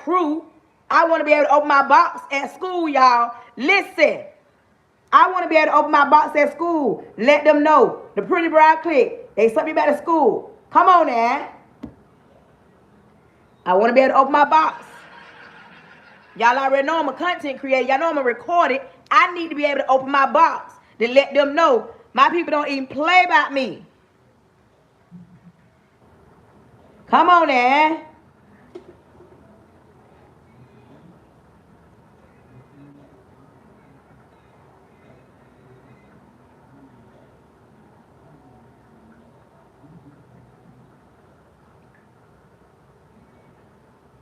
crew. I want to be able to open my box at school, y'all. Listen, I want to be able to open my box at school. Let them know. The Pretty Bride Clique, they sent me back to school. Come on now. I want to be able to open my box. Y'all already know I'm a content creator. Y'all know I'm a recorder. I need to be able to open my box to let them know my people don't even play about me. Come on now.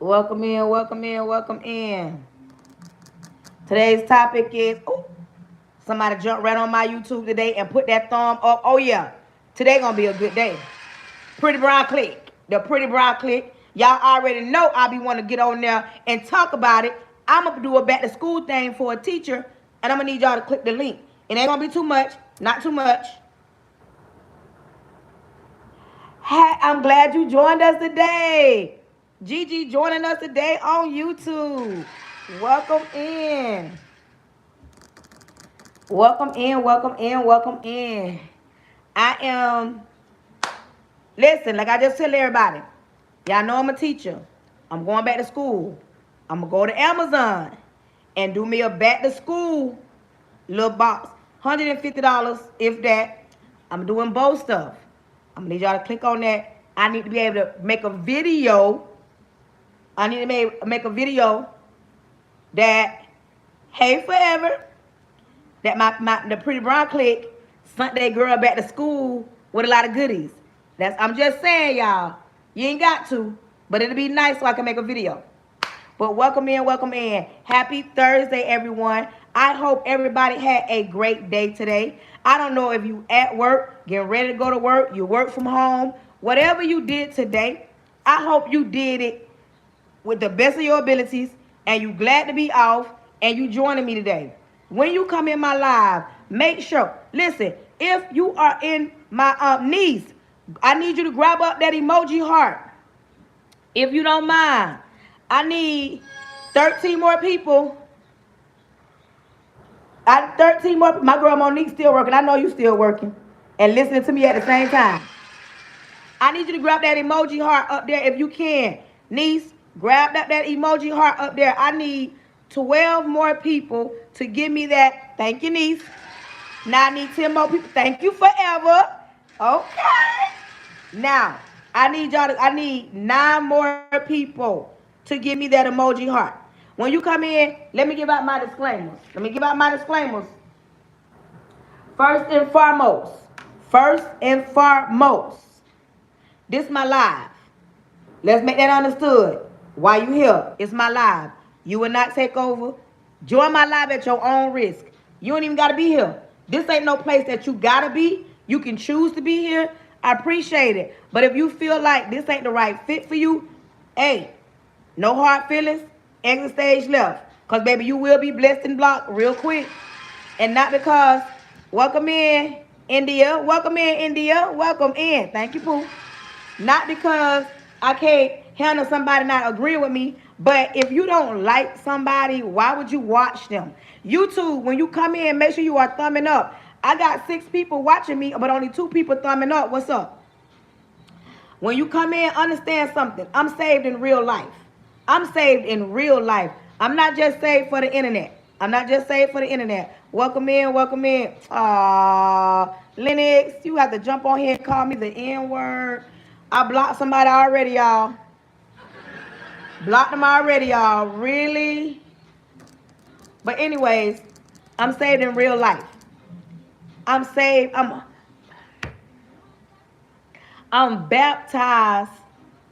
Welcome in, welcome in, welcome in. Today's topic is, somebody jumped right on my YouTube today and put that thumb up. Oh yeah, today gonna be a good day. Pretty Brown Clique, the Pretty Brown Clique. Y'all already know I be wanting to get on there and talk about it. I'm gonna do a back to school thing for a teacher, and I'm gonna need y'all to click the link. It ain't gonna be too much, not too much. Hey, I'm glad you joined us today. Gigi joining us today on YouTube. Welcome in. Welcome in, welcome in, welcome in. I am, listen, like I just tell everybody, y'all know I'm a teacher. I'm going back to school. I'm going to go to Amazon and do me a back to school little box. $150, if that. I'm doing both stuff. I'm going to need y'all to click on that. I need to be able to make a video. I need to make a video that, hey forever, that the Pretty Brown Clique sent that girl back to school with a lot of goodies. I'm just saying, y'all. You ain't got to, but it'll be nice so I can make a video. But welcome in, welcome in. Happy Thursday, everyone. I hope everybody had a great day today. I don't know if you at work, getting ready to go to work, you work from home, whatever you did today, I hope you did it with the best of your abilities, and you glad to be off, and you joining me today. When you come in my live, make sure, listen, if you are in my niece, I need you to grab up that emoji heart. If you don't mind, I need 13 more people. 13 more. My girl Monique still working. I know you still working and listening to me at the same time. I need you to grab that emoji heart up there if you can. Niece, grab that emoji heart up there. I need 12 more people to give me that. Thank you, niece. Now I need 10 more people. Thank you forever. Okay. Now, I need 9 more people to give me that emoji heart. When you come in, let me give out my disclaimers. First and foremost, this is my live. Let's make that understood. Why you here? It's my live. You will not take over. Join my live at your own risk. You don't even got to be here. This ain't no place that you got to be. You can choose to be here. I appreciate it. But if you feel like this ain't the right fit for you, hey, no hard feelings, exit stage left. Because, baby, you will be blessed and blocked real quick. And not because, welcome in, India. Welcome in, India. Welcome in. Thank you, Pooh. Not because I can't handle somebody not agreeing with me, but if you don't like somebody, why would you watch them? YouTube, when you come in, make sure you are thumbing up. I got 6 people watching me, but only 2 people thumbing up. What's up? When you come in, understand something. I'm saved in real life. I'm saved in real life. I'm not just saved for the internet. Welcome in, welcome in. Lennox, you have to jump on here and call me the N-word. I blocked somebody already, y'all. Blocked them already, y'all. Really? But anyways, I'm saved in real life. I'm saved. I'm baptized,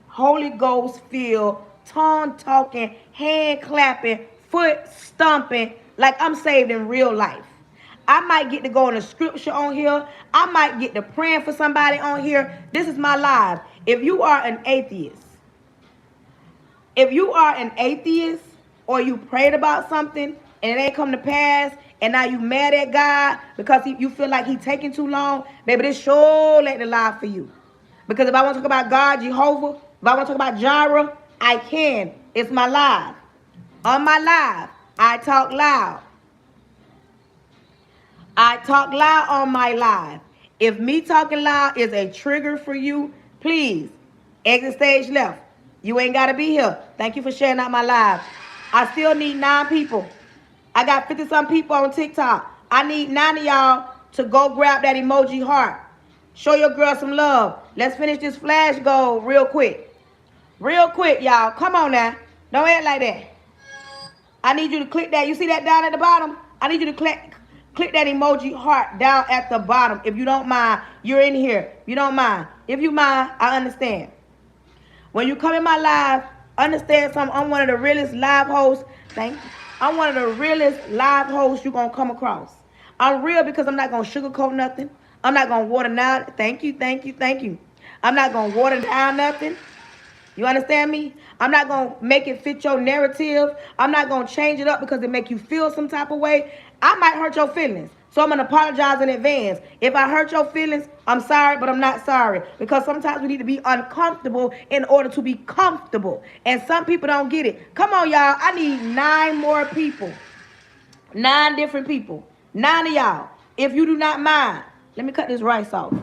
Holy Ghost filled, tongue talking, hand clapping, foot stomping, like I'm saved in real life. I might get to go in a scripture on here. I might get to praying for somebody on here. This is my life. If you are an atheist, or you prayed about something and it ain't come to pass, and now you mad at God because you feel like he taking too long, baby, this sure ain't the life for you. Because if I want to talk about God, Jehovah, if I want to talk about Jireh, I can. It's my live. On my live, I talk loud. I talk loud on my live. If me talking loud is a trigger for you, please exit stage left. You ain't got to be here. Thank you for sharing out my live. I still need 9 people. I got 50-some people on TikTok. I need 9 of y'all to go grab that emoji heart. Show your girl some love. Let's finish this flash goal real quick. Real quick, y'all. Come on now. Don't act like that. I need you to click that. You see that down at the bottom? I need you to click that emoji heart down at the bottom. If you don't mind, you're in here. You don't mind. If you mind, I understand. When you come in my live, understand something. I'm one of the realest live hosts. Thank you. I'm one of the realest live hosts you're going to come across. I'm real because I'm not going to sugarcoat nothing. I'm not going to water down. Thank you, thank you, thank you. I'm not going to water down nothing. You understand me? I'm not going to make it fit your narrative. I'm not going to change it up because it make you feel some type of way. I might hurt your feelings. So I'm going to apologize in advance. If I hurt your feelings, I'm sorry, but I'm not sorry. Because sometimes we need to be uncomfortable in order to be comfortable. And some people don't get it. Come on, y'all. I need 9 more people. 9 different people. 9 of y'all. If you do not mind, let me cut this rice off.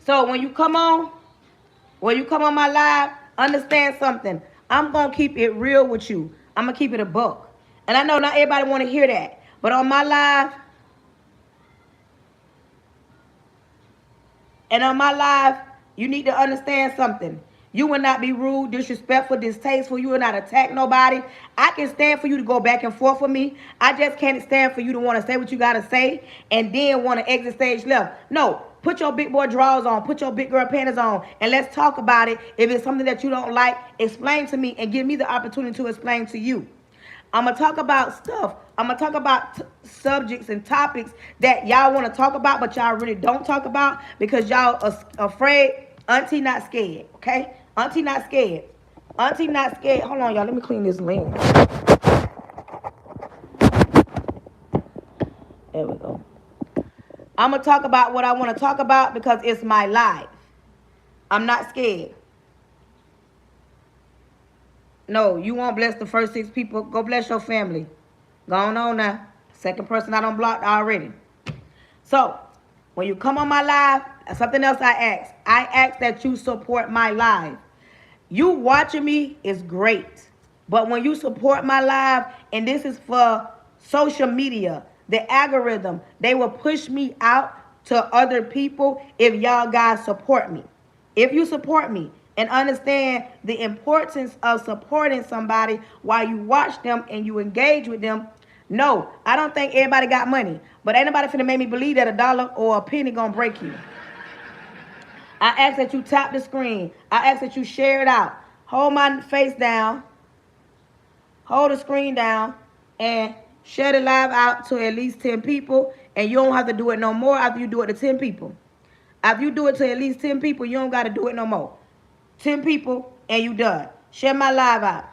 So when you come on my live, understand something. I'm going to keep it real with you. I'm going to keep it a buck. And I know not everybody want to hear that. But on my live, you need to understand something. You will not be rude, disrespectful, distasteful. You will not attack nobody. I can stand for you to go back and forth with me. I just can't stand for you to want to say what you got to say and then want to exit stage left. No, put your big boy drawers on. Put your big girl panties on. And let's talk about it. If it's something that you don't like, explain to me and give me the opportunity to explain to you. I'm going to talk about stuff. I'm going to talk about subjects and topics that y'all want to talk about, but y'all really don't talk about because y'all are afraid. Auntie not scared, okay? Auntie not scared. Auntie not scared. Hold on, y'all. Let me clean this lens. There we go. I'm going to talk about what I want to talk about because it's my life. I'm not scared. No, you won't bless the first 6 people. Go bless your family. Going on now. Second person I done blocked already. So, when you come on my live, something else I ask that you support my live. You watching me is great. But when you support my live, and this is for social media, the algorithm, they will push me out to other people if y'all guys support me. If you support me and understand the importance of supporting somebody while you watch them and you engage with them, no, I don't think everybody got money. But ain't nobody finna make me believe that $1 or a penny gonna break you. I ask that you tap the screen. I ask that you share it out. Hold my face down. Hold the screen down. And share the live out to at least 10 people. And you don't have to do it no more after you do it to 10 people. After you do it to at least 10 people, you don't got to do it no more. 10 people and you done. Share my live out.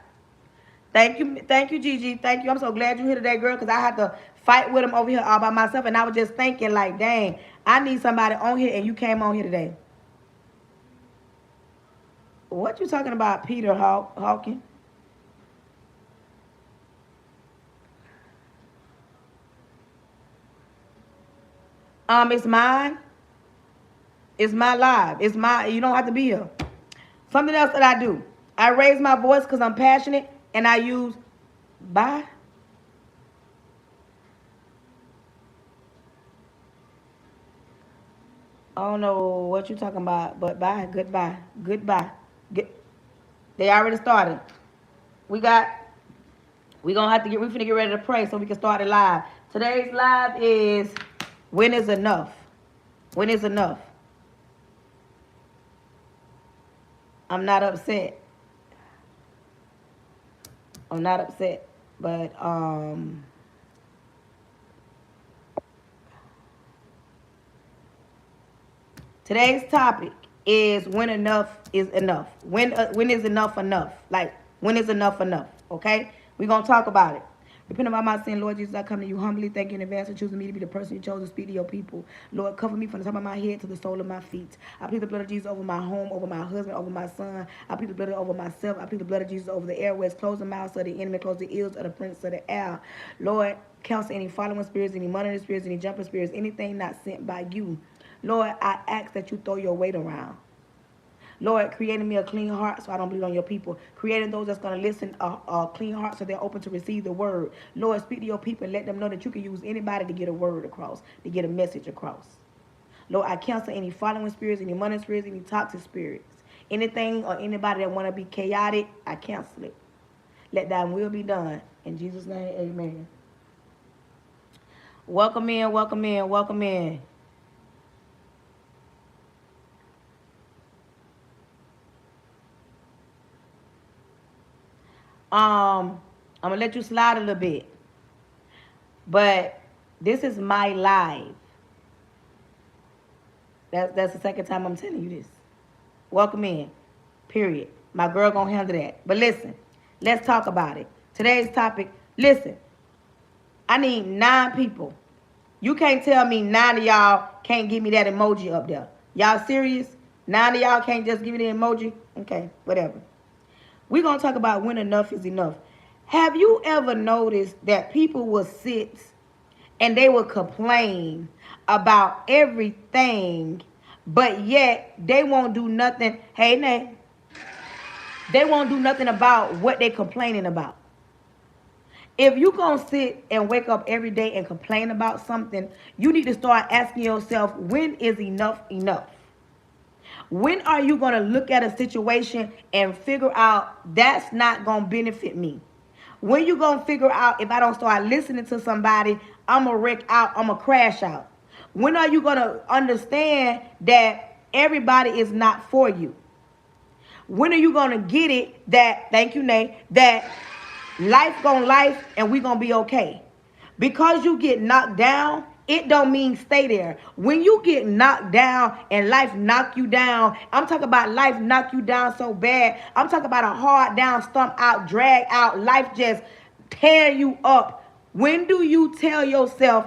Thank you, Gigi. Thank you. I'm so glad you're here today, girl, because I had to fight with him over here all by myself. And I was just thinking like, dang, I need somebody on here and you came on here today. What you talking about, Peter Hawking? It's mine. It's my live. It's my, you don't have to be here. Something else that I do. I raise my voice because I'm passionate and I use bye. I don't know what you're talking about, but bye, goodbye, goodbye. They already started. We gonna have to we finna get ready to pray so we can start it live. Today's live is when is enough? When is enough? I'm not upset. I'm not upset, but today's topic is when enough is enough. When is enough enough? Like When is enough enough? Okay? We're going to talk about it. Repent of my sin, Lord Jesus, I come to you humbly. Thank you in advance for choosing me to be the person you chose to speak to your people. Lord, cover me from the top of my head to the sole of my feet. I plead the blood of Jesus over my home, over my husband, over my son. I plead the blood over myself. I plead the blood of Jesus over the airways. Close the mouths of the enemy. Close the ears of the prince of the air. Lord, counsel any following spirits, any monitoring spirits, any jumping spirits, anything not sent by you. Lord, I ask that you throw your weight around. Lord, creating me a clean heart so I don't bleed on your people. Creating those that's going to listen a clean heart so they're open to receive the word. Lord, speak to your people and let them know that you can use anybody to get a word across, to get a message across. Lord, I cancel any following spirits, any money spirits, any toxic spirits. Anything or anybody that want to be chaotic, I cancel it. Let thy will be done. In Jesus' name, amen. Welcome in, welcome in, welcome in. I'm gonna let you slide a little bit, but this is my live. That's the second time I'm telling you this. Welcome in. Period. My girl gonna handle that. But listen, let's talk about it. Today's topic. Listen, I need 9 people. You can't tell me 9 of y'all can't give me that emoji up there. Y'all serious? 9 of y'all can't just give me the emoji? Okay, whatever. We're going to talk about when enough is enough. Have you ever noticed that people will sit and they will complain about everything, but yet they won't do nothing? Hey, Nay. They won't do nothing about what they're complaining about. If you're going to sit and wake up every day and complain about something, you need to start asking yourself, when is enough enough? When are you going to look at a situation and figure out that's not going to benefit me? When you going to figure out, if I don't start listening to somebody, I'm going to wreck out, I'm going to crash out? When are you going to understand that everybody is not for you? When are you going to get it that, thank you, Nay, that life gonna life and we gonna be okay? Because you get knocked down, it don't mean stay there. When you get knocked down and life knock you down, I'm talking about life knock you down so bad. I'm talking about a hard down, stump out, drag out, life just tear you up. When do you tell yourself,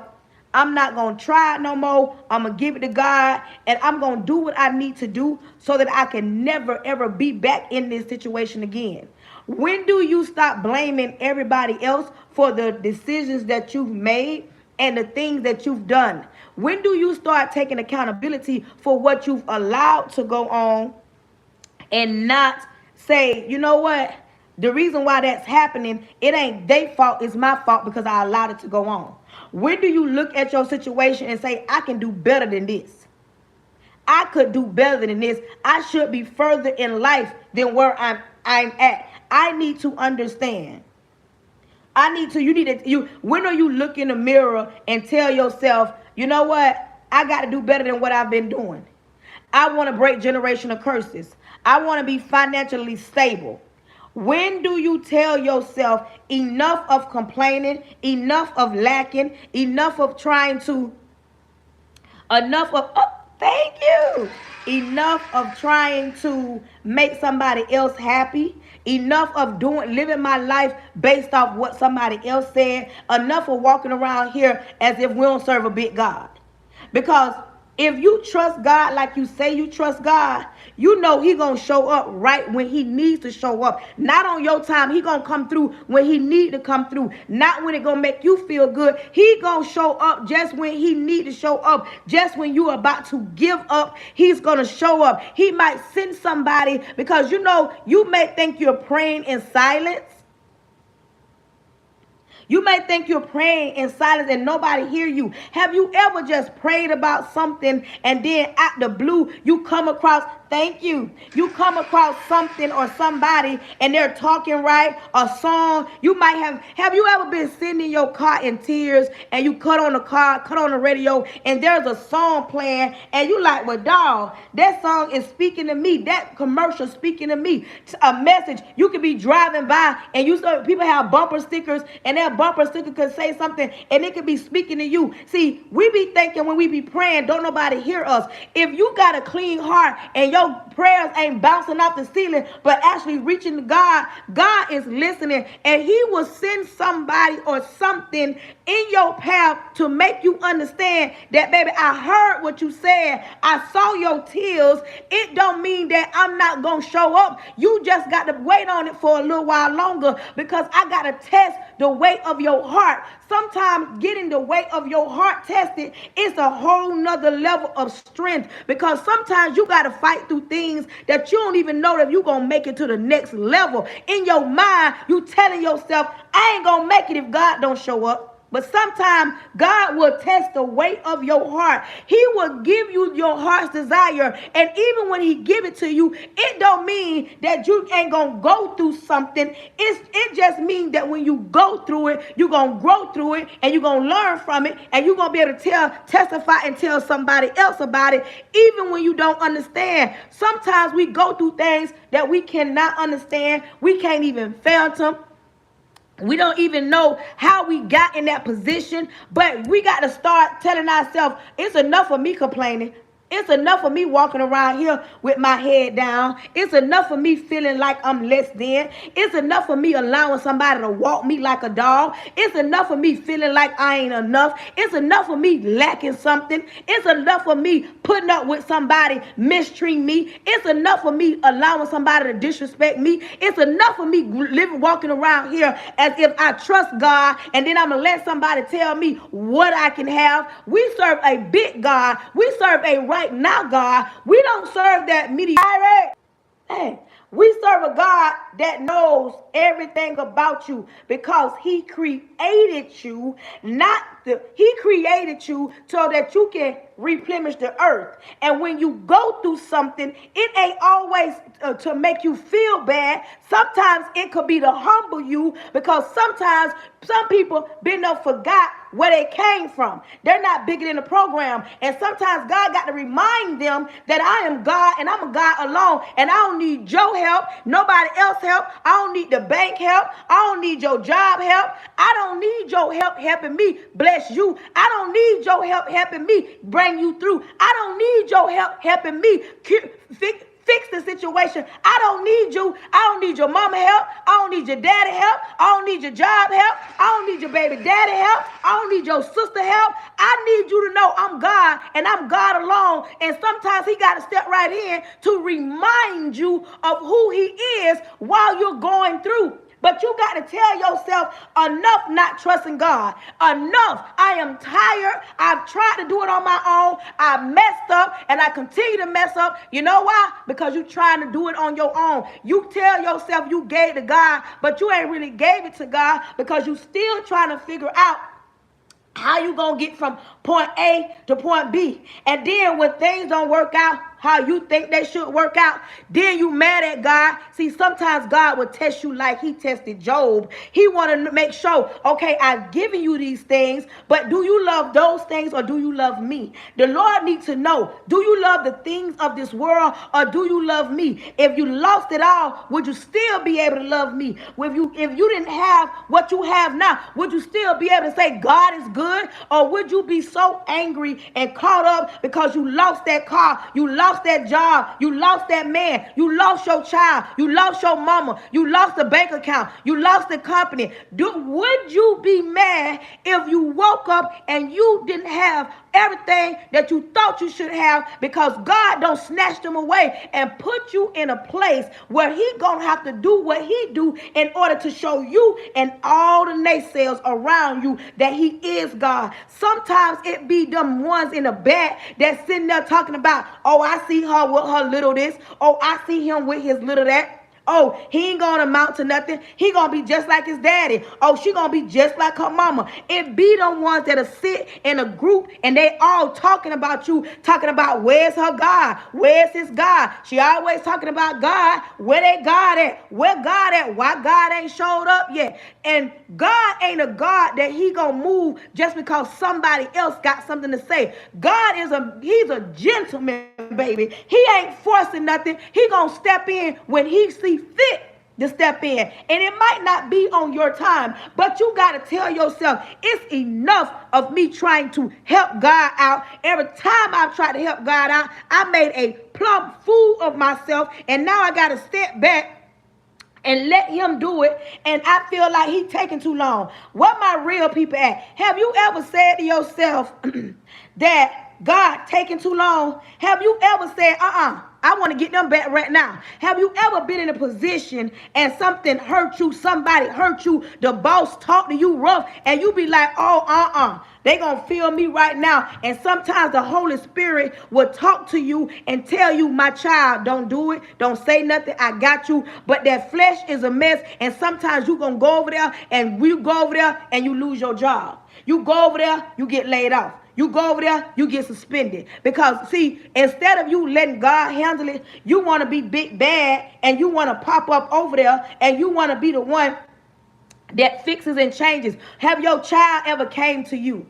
I'm not going to try it no more, I'm going to give it to God, and I'm going to do what I need to do so that I can never, ever be back in this situation again? When do you stop blaming everybody else for the decisions that you've made and the things that you've done? When do you start taking accountability for what you've allowed to go on and not say, you know what? The reason why that's happening, it ain't their fault, it's my fault because I allowed it to go on. When do you look at your situation and say, I can do better than this? I could do better than this. I should be further in life than where I'm at. I need to understand. When are you look in the mirror and tell yourself, you know what? I got to do better than what I've been doing. I want to break generational curses. I want to be financially stable. When do you tell yourself enough of complaining, enough of lacking, enough of trying to, enough of, thank you, enough of trying to make somebody else happy, enough of living my life based off what somebody else said, enough of walking around here as if we don't serve a big God? Because if you trust God like you say you trust God, you know he going to show up right when he needs to show up. Not on your time. He going to come through when he need to come through. Not when it going to make you feel good. He going to show up just when he need to show up. Just when you about to give up, he's going to show up. He might send somebody because, you know, you may think you're praying in silence. You may think you're praying in silence and nobody hear you. Have you ever just prayed about something and then out the blue you come across, thank you, you come across something or somebody and they're talking right, a song. You might have you ever been sitting in your car in tears and you cut on the radio and there's a song playing and you like, well, dog, that song is speaking to me. That commercial speaking to me. A message. You could be driving by and people have bumper stickers and that bumper sticker could say something and it could be speaking to you. See, we be thinking when we be praying, don't nobody hear us. If you got a clean heart and your prayers ain't bouncing off the ceiling, but actually reaching to God, God is listening, and he will send somebody or something in your path to make you understand that, baby, I heard what you said. I saw your tears. It don't mean that I'm not going to show up. You just got to wait on it for a little while longer, because I got to test the weight of your heart. Sometimes getting the weight of your heart tested is a whole nother level of strength, because sometimes you got to fight through things that you don't even know that you're going to make it to the next level. In your mind, you telling yourself, I ain't going to make it if God don't show up. But sometimes God will test the weight of your heart. He will give you your heart's desire. And even when he give it to you, it don't mean that you ain't going to go through something. It just means that when you go through it, you're going to grow through it, and you're going to learn from it, and you're going to be able to testify and tell somebody else about it, even when you don't understand. Sometimes we go through things that we cannot understand. We can't even fathom. We don't even know how we got in that position, but we got to start telling ourselves, it's enough of me complaining. It's enough of me walking around here with my head down. It's enough of me feeling like I'm less than. It's enough of me allowing somebody to walk me like a dog. It's enough of me feeling like I ain't enough. It's enough of me lacking something. It's enough of me putting up with somebody mistreating me. It's enough of me allowing somebody to disrespect me. It's enough of me walking around here as if I trust God, and then I'm going to let somebody tell me what I can have. We serve a big God. We serve a right now God. We don't serve that mediocre. Hey, we serve a God that knows everything about you, because he created you, he created you so that you can replenish the earth. And when you go through something, it ain't always to make you feel bad. Sometimes it could be to humble you, because sometimes some people been up forgot where they came from. They're not bigger than the program. And sometimes God got to remind them that I am God, and I'm a God alone, and I don't need your help, nobody else help. I don't need the bank help. I don't need your job help. I don't need your help helping me bless you. I don't need your help helping me bring you through. I don't need your help helping me fix the situation. I don't need you. I don't need your mama help. I don't need your daddy help. I don't need your job help. I don't need your baby daddy help. I don't need your sister help. I need you to know I'm God, and I'm God alone. And sometimes he got to step right in to remind you of who he is while you're going through. But you got to tell yourself, enough not trusting God. Enough. I am tired. I've tried to do it on my own. I messed up, and I continue to mess up. You know why? Because you're trying to do it on your own. You tell yourself you gave it to God, but you ain't really gave it to God, because you still trying to figure out how you going to get from point A to point B. And then when things don't work out how you think they should work out, then you mad at God. See, sometimes God will test you like he tested Job. He want to make sure, okay, I've given you these things, but do you love those things, or do you love me? The Lord needs to know, do you love the things of this world, or do you love me? If you lost it all, would you still be able to love me? If you didn't have what you have now, would you still be able to say God is good? Or would you be so angry and caught up because you lost that car, you lost that job, you lost that man, you lost your child, you lost your mama, you lost the bank account, you lost the company? Would you be mad if you woke up and you didn't have everything that you thought you should have, because God don't snatch them away and put you in a place where he gonna have to do what he do in order to show you and all the naysayers around you that he is God? Sometimes it be them ones in the back that's sitting there talking about, oh, I see her with her little this, oh, I see him with his little that. Oh, he ain't gonna amount to nothing. He gonna be just like his daddy. Oh, she gonna be just like her mama. It be the ones that'll sit in a group and they all talking about you, talking about where's her God? Where's his God? She always talking about God. Where they God at? Where God at? Why God ain't showed up yet? And God ain't a God that he gonna move just because somebody else got something to say. God he's a gentleman, baby. He ain't forcing nothing. He gonna step in when he see fit to step in. And it might not be on your time, but you got to tell yourself, it's enough of me trying to help God out. Every time I've tried to help God out, I made a plumb full of myself, and now I got to step back and let him do it, and I feel like he taking too long. Where my real people at? Have you ever said to yourself that God taking too long? Have you ever said, I want to get them back right now? Have you ever been in a position and something hurt you, somebody hurt you, the boss talked to you rough, and you be like, oh, they gonna feel me right now? And sometimes the Holy Spirit will talk to you and tell you, my child, don't do it, don't say nothing, I got you. But that flesh is a mess, and sometimes you gonna go over there, and you go over there and you lose your job. You go over there, you get laid off. You go over there, you get suspended. Because, see, instead of you letting God handle it, you want to be big bad, and you want to pop up over there, and you want to be the one that fixes and changes. Have your child ever came to you?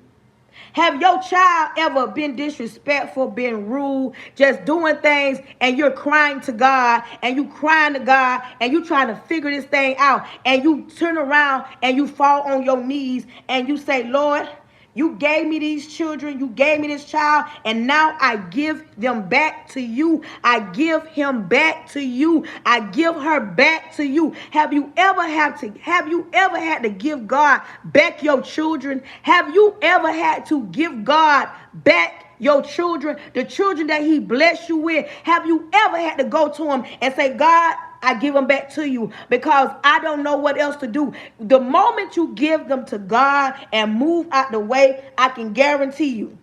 Have your child ever been disrespectful, been rude, just doing things, and you're crying to God, and you crying to God, and you trying to figure this thing out, and you turn around and you fall on your knees and you say, Lord, you gave me these children, you gave me this child, and now I give them back to you. I give him back to you. I give her back to you. Have you ever had to give God back your children? Have you ever had to give God back your children, the children that he blessed you with? Have you ever had to go to him and say, God, I give them back to you because I don't know what else to do? The moment you give them to God and move out the way, I can guarantee you,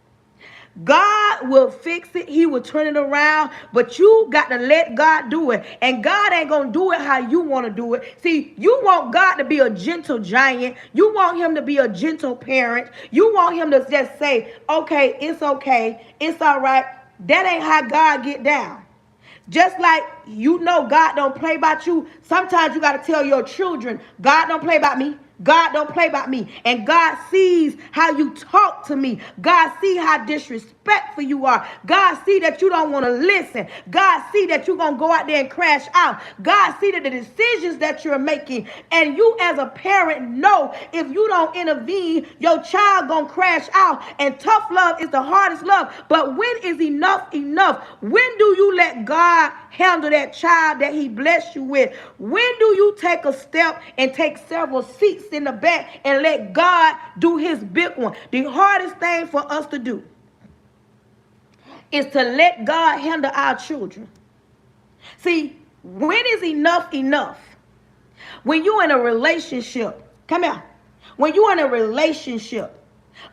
God will fix it. He will turn it around, but you got to let God do it. And God ain't going to do it how you want to do it. See, you want God to be a gentle giant. You want him to be a gentle parent. You want him to just say, okay, it's all right. That ain't how God get down. Just like you know God don't play about you, sometimes you got to tell your children, God don't play about me. God don't play about me. And God sees how you talk to me. God see how disrespectful you are. God see that you don't want to listen. God see that you're going to go out there and crash out. God see that the decisions that you're making. And you as a parent know if you don't intervene, your child going to crash out. And tough love is the hardest love. But when is enough enough? When do you let God handle that child that he blessed you with? When do you take a step and take several seats in the back and let God do his big one? The hardest thing for us to do is to let God handle our children. See, when is enough enough? When you're in a relationship, come here. When you're in a relationship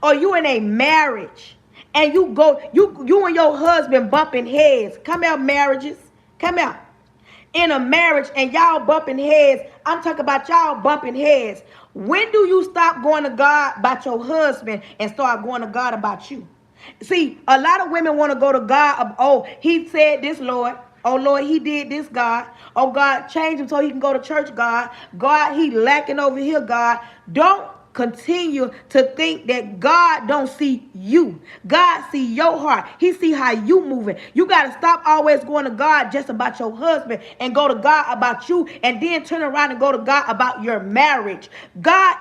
or you're in a marriage and you and your husband bumping heads. Come here, marriages. Come here. In a marriage and y'all bumping heads, I'm talking about y'all bumping heads. When do you stop going to God about your husband and start going to God about you? See, a lot of women want to go to God. Oh, he said this, Lord. Oh, Lord, he did this, God. Oh, God, change him so he can go to church, God. God, he lacking over here, God. Don't continue to think that God don't see you. God see your heart. He see how you moving. You got to stop always going to God just about your husband and go to God about you, and then turn around and go to God about your marriage. God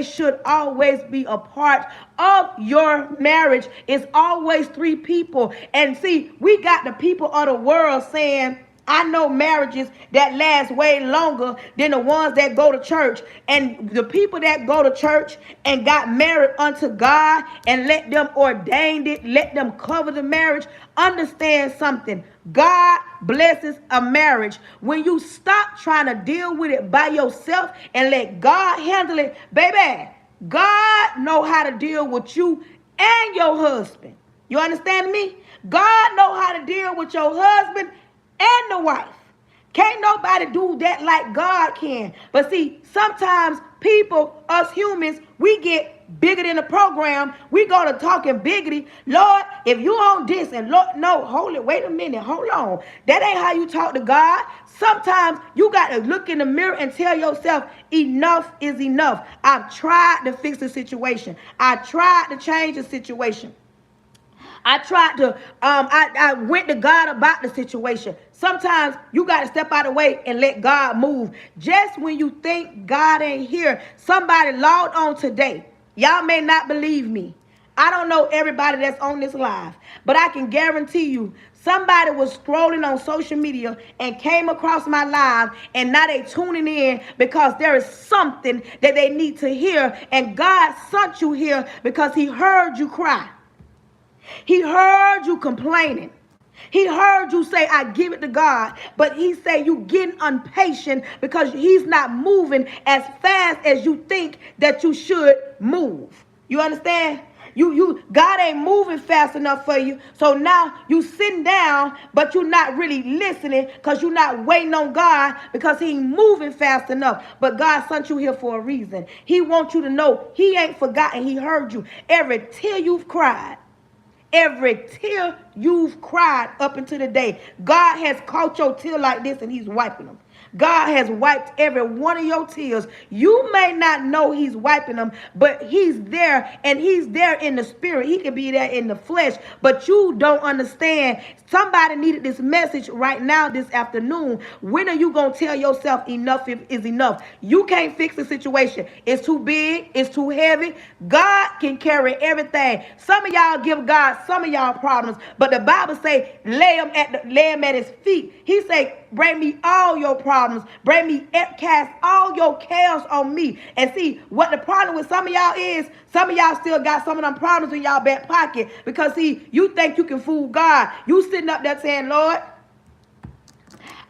should always be a part of your marriage. It's always three people. And see, we got the people of the world saying, I know marriages that last way longer than the ones that go to church. And the people that go to church and got married unto God and let them ordain it, let them cover the marriage, understand something. God blesses a marriage. When you stop trying to deal with it by yourself and let God handle it, baby, God know how to deal with you and your husband. You understand me? God know how to deal with your husband and the wife. Can't nobody do that like God can. But see, sometimes people, us humans, we get bigger than the program. We go to talking biggity. Lord, if you on this, and Lord, no, hold it, wait a minute, hold on. That ain't how you talk to God. Sometimes you got to look in the mirror and tell yourself, enough is enough. I've tried to fix the situation. I tried to change the situation. I tried to, I went to God about the situation. Sometimes you got to step out of the way and let God move. Just when you think God ain't here, somebody logged on today. Y'all may not believe me. I don't know everybody that's on this live, but I can guarantee you somebody was scrolling on social media and came across my live, and now they tuning in because there is something that they need to hear, and God sent you here because he heard you cry. He heard you complaining. He heard you say, I give it to God. But he say you getting impatient because he's not moving as fast as you think that you should move. You understand? God ain't moving fast enough for you. So now you sitting down, but you're not really listening because you're not waiting on God because he ain't moving fast enough. But God sent you here for a reason. He wants you to know he ain't forgotten. He heard you. Every tear you've cried. Every tear you've cried up until the day, God has caught your tear like this and he's wiping them. God has wiped every one of your tears. You may not know he's wiping them, but he's there, and he's there in the spirit. He can be there in the flesh, but you don't understand. Somebody needed this message right now this afternoon. When are you going to tell yourself enough is enough? You can't fix the situation. It's too big. It's too heavy. God can carry everything. Some of y'all give God some of y'all problems, but the Bible say lay him at his feet. He say, bring me all your problems. Bring me, cast all your cares on me. And see, what the problem with some of y'all is, some of y'all still got some of them problems in y'all back pocket. Because see, you think you can fool God. You sitting up there saying, Lord,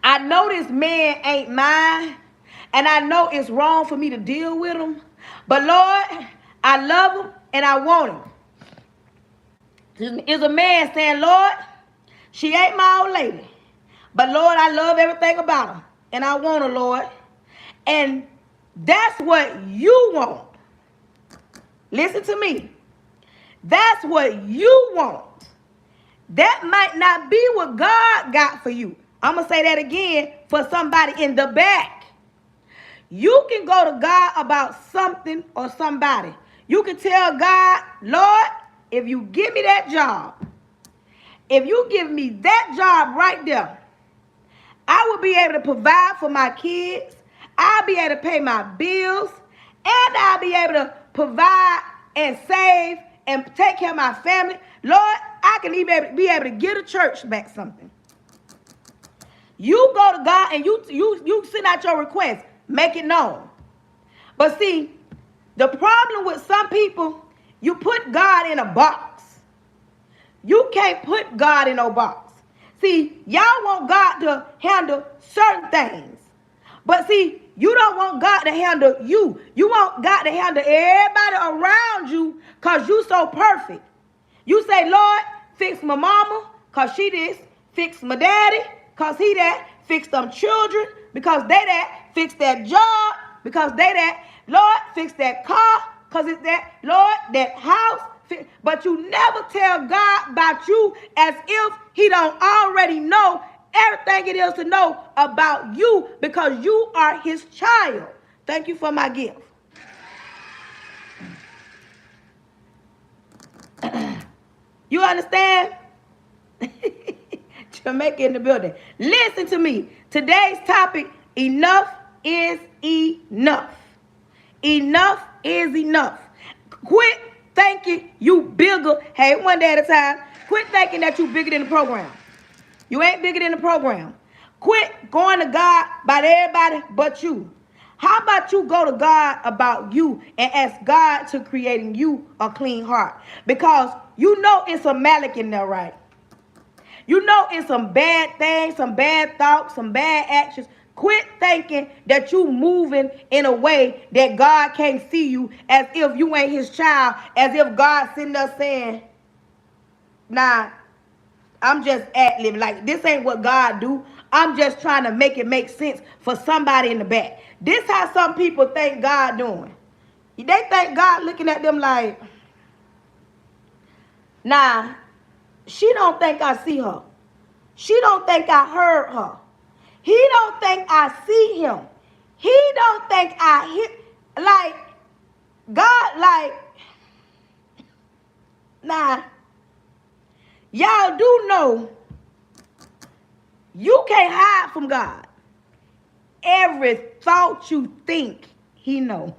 I know this man ain't mine. And I know it's wrong for me to deal with him. But Lord, I love him and I want him. Is a man saying, Lord, she ain't my old lady. But Lord, I love everything about her. And I want her, Lord. And that's what you want. Listen to me. That's what you want. That might not be what God got for you. I'm going to say that again for somebody in the back. You can go to God about something or somebody. You can tell God, Lord, if you give me that job, if you give me that job right there, I will be able to provide for my kids. I'll be able to pay my bills. And I'll be able to provide and save and take care of my family. Lord, I can even be able to give the church back something. You go to God and you send out your request. Make it known. But see, the problem with some people, you put God in a box. You can't put God in no box. See, y'all want God to handle certain things. But see, you don't want God to handle you. You want God to handle everybody around you because you so perfect. You say, Lord, fix my mama because she this. Fix my daddy because he that. Fix them children because they that. Fix that job because they that. Lord, fix that car because it's that. Lord, that house. But you never tell God about you as if he don't already know everything it is to know about you because you are his child. Thank you for my gift. You understand? Jamaica in the building. Listen to me. Today's topic, enough is enough. Enough is enough. Quit thinking you bigger. Hey, one day at a time. Quit thinking that you bigger than the program. You ain't bigger than the program. Quit going to God about everybody but you. How about you go to God about you and ask God to creating you a clean heart? Because you know it's a malice in there, right? You know it's some bad things, some bad thoughts, some bad actions. Quit thinking that you moving in a way that God can't see you as if you ain't his child, as if God's sitting there saying, nah, I'm just ad-libbing. Like, this ain't what God do. I'm just trying to make it make sense for somebody in the back. This how some people think God doing. They think God looking at them like, nah, she don't think I see her. She don't think I heard her. He don't think I see him. He don't think I hear. Like, God, like, nah. Y'all do know you can't hide from God. Every thought you think, he know.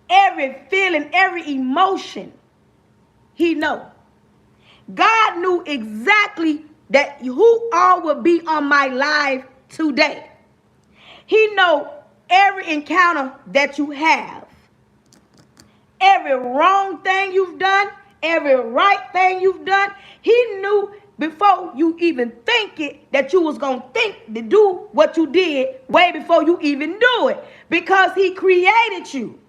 every feeling, every emotion. He know. God knew exactly that who all would be on my life today. He know every encounter that you have. Every wrong thing you've done, every right thing you've done. He knew before you even think it that you was going to think to do what you did way before you even do it, because he created you.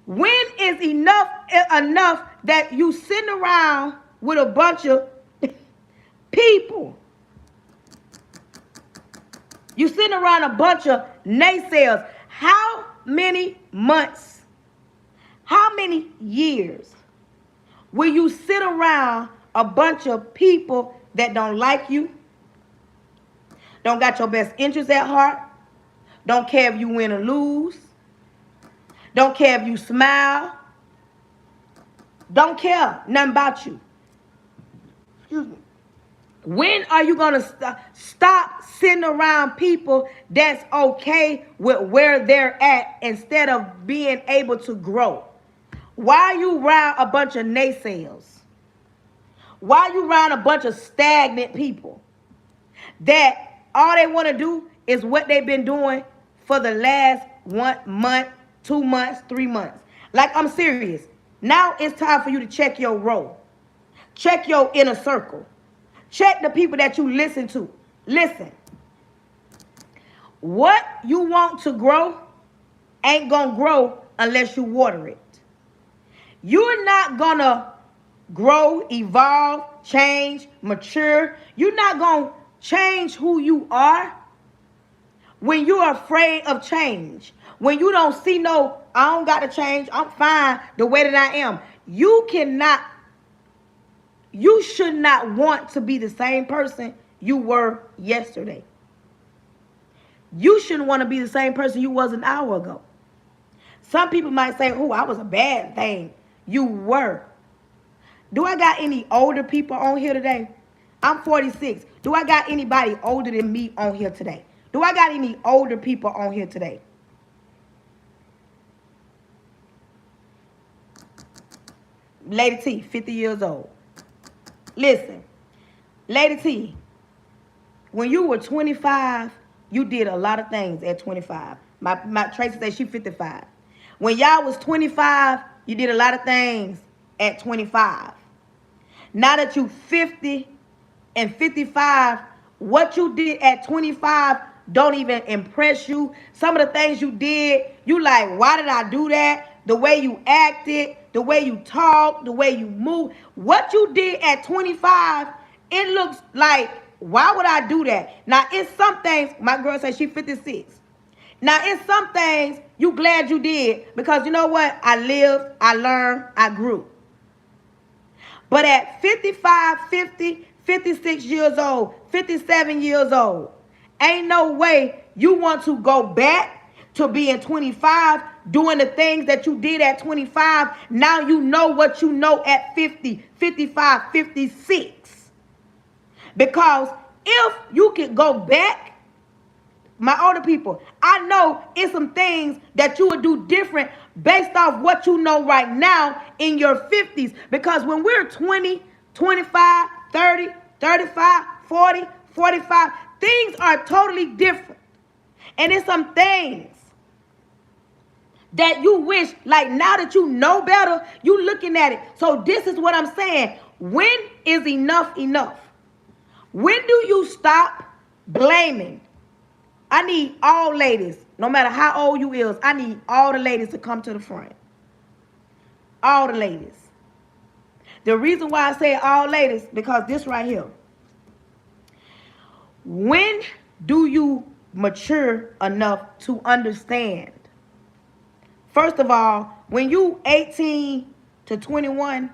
When is enough that you sitting around with a bunch of people? You sitting around a bunch of naysayers. How many months, how many years will you sit around a bunch of people that don't like you, don't got your best interests at heart, don't care if you win or lose, don't care if you smile, don't care nothing about you? Excuse me. When are you going to stop sitting around people that's okay with where they're at instead of being able to grow? Why are you around a bunch of naysayers? Why are you around a bunch of stagnant people that all they want to do is what they've been doing for the last 1 month, 2 months, 3 months? Like, I'm serious. Now it's time for you to check your role. Check your inner circle. Check the people that you listen to. Listen. What you want to grow ain't going to grow unless you water it. You're not going to grow, evolve, change, mature. You're not going to change who you are when you're afraid of change. When you don't see no, I don't got to change, I'm fine the way that I am. You should not want to be the same person you were yesterday. You shouldn't want to be the same person you was an hour ago. Some people might say, oh, I was a bad thing. You were. Do I got any older people on here today? I'm 46. Do I got anybody older than me on here today? Do I got any older people on here today? Lady T, 50 years old. Listen, Lady T, when you were 25, you did a lot of things at 25. My Tracy says she's 55. When y'all was 25, you did a lot of things at 25. Now that you 50 and 55, what you did at 25 don't even impress you. Some of the things you did, you like, why did I do that? The way you acted, the way you talk, the way you move. What you did at 25, it looks like, why would I do that? Now, it's some things, my girl says she's 56. Now, it's some things you glad you did because you know what? I lived, I learned, I grew. But at 55, 50, 56 years old, 57 years old, ain't no way you want to go back to being 25, doing the things that you did at 25. Now you know what you know at 50, 55, 56. Because if you could go back, my older people, I know it's some things that you would do different based off what you know right now in your 50s. Because when we're 20, 25, 30, 35, 40, 45, things are totally different. And it's some things that you wish, like now that you know better, you looking at it. So this is what I'm saying. When is enough enough? When do you stop blaming? I need all ladies, no matter how old you is, I need all the ladies to come to the front. All the ladies. The reason why I say all ladies, because this right here. When do you mature enough to understand? First of all, when you 18 to 21,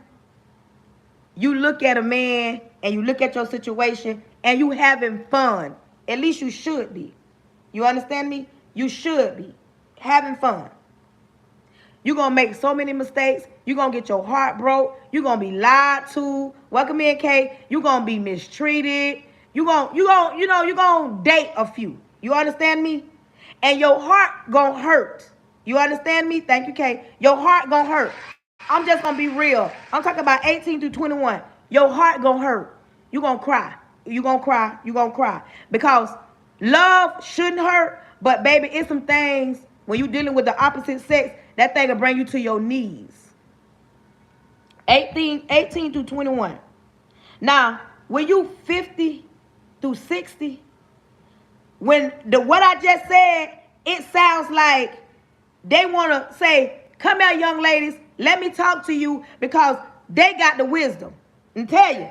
you look at a man and you look at your situation and you having fun. At least you should be. You understand me? You should be having fun. You're going to make so many mistakes. You're going to get your heart broke. You're going to be lied to. Welcome in, Kay. You're going to be mistreated. You're going to date a few. You understand me? And your heart going to hurt. You understand me? Thank you, Kay. Your heart gonna hurt. I'm just gonna be real. I'm talking about 18 to 21. Your heart gonna hurt. You gonna cry. You gonna cry. You gonna cry. Because love shouldn't hurt, but baby, it's some things when you dealing with the opposite sex, that thing will bring you to your knees. 18 to 21. Now, when you 50 through 60, when what I just said, it sounds like they want to say, come here, young ladies, let me talk to you, because they got the wisdom. And tell you,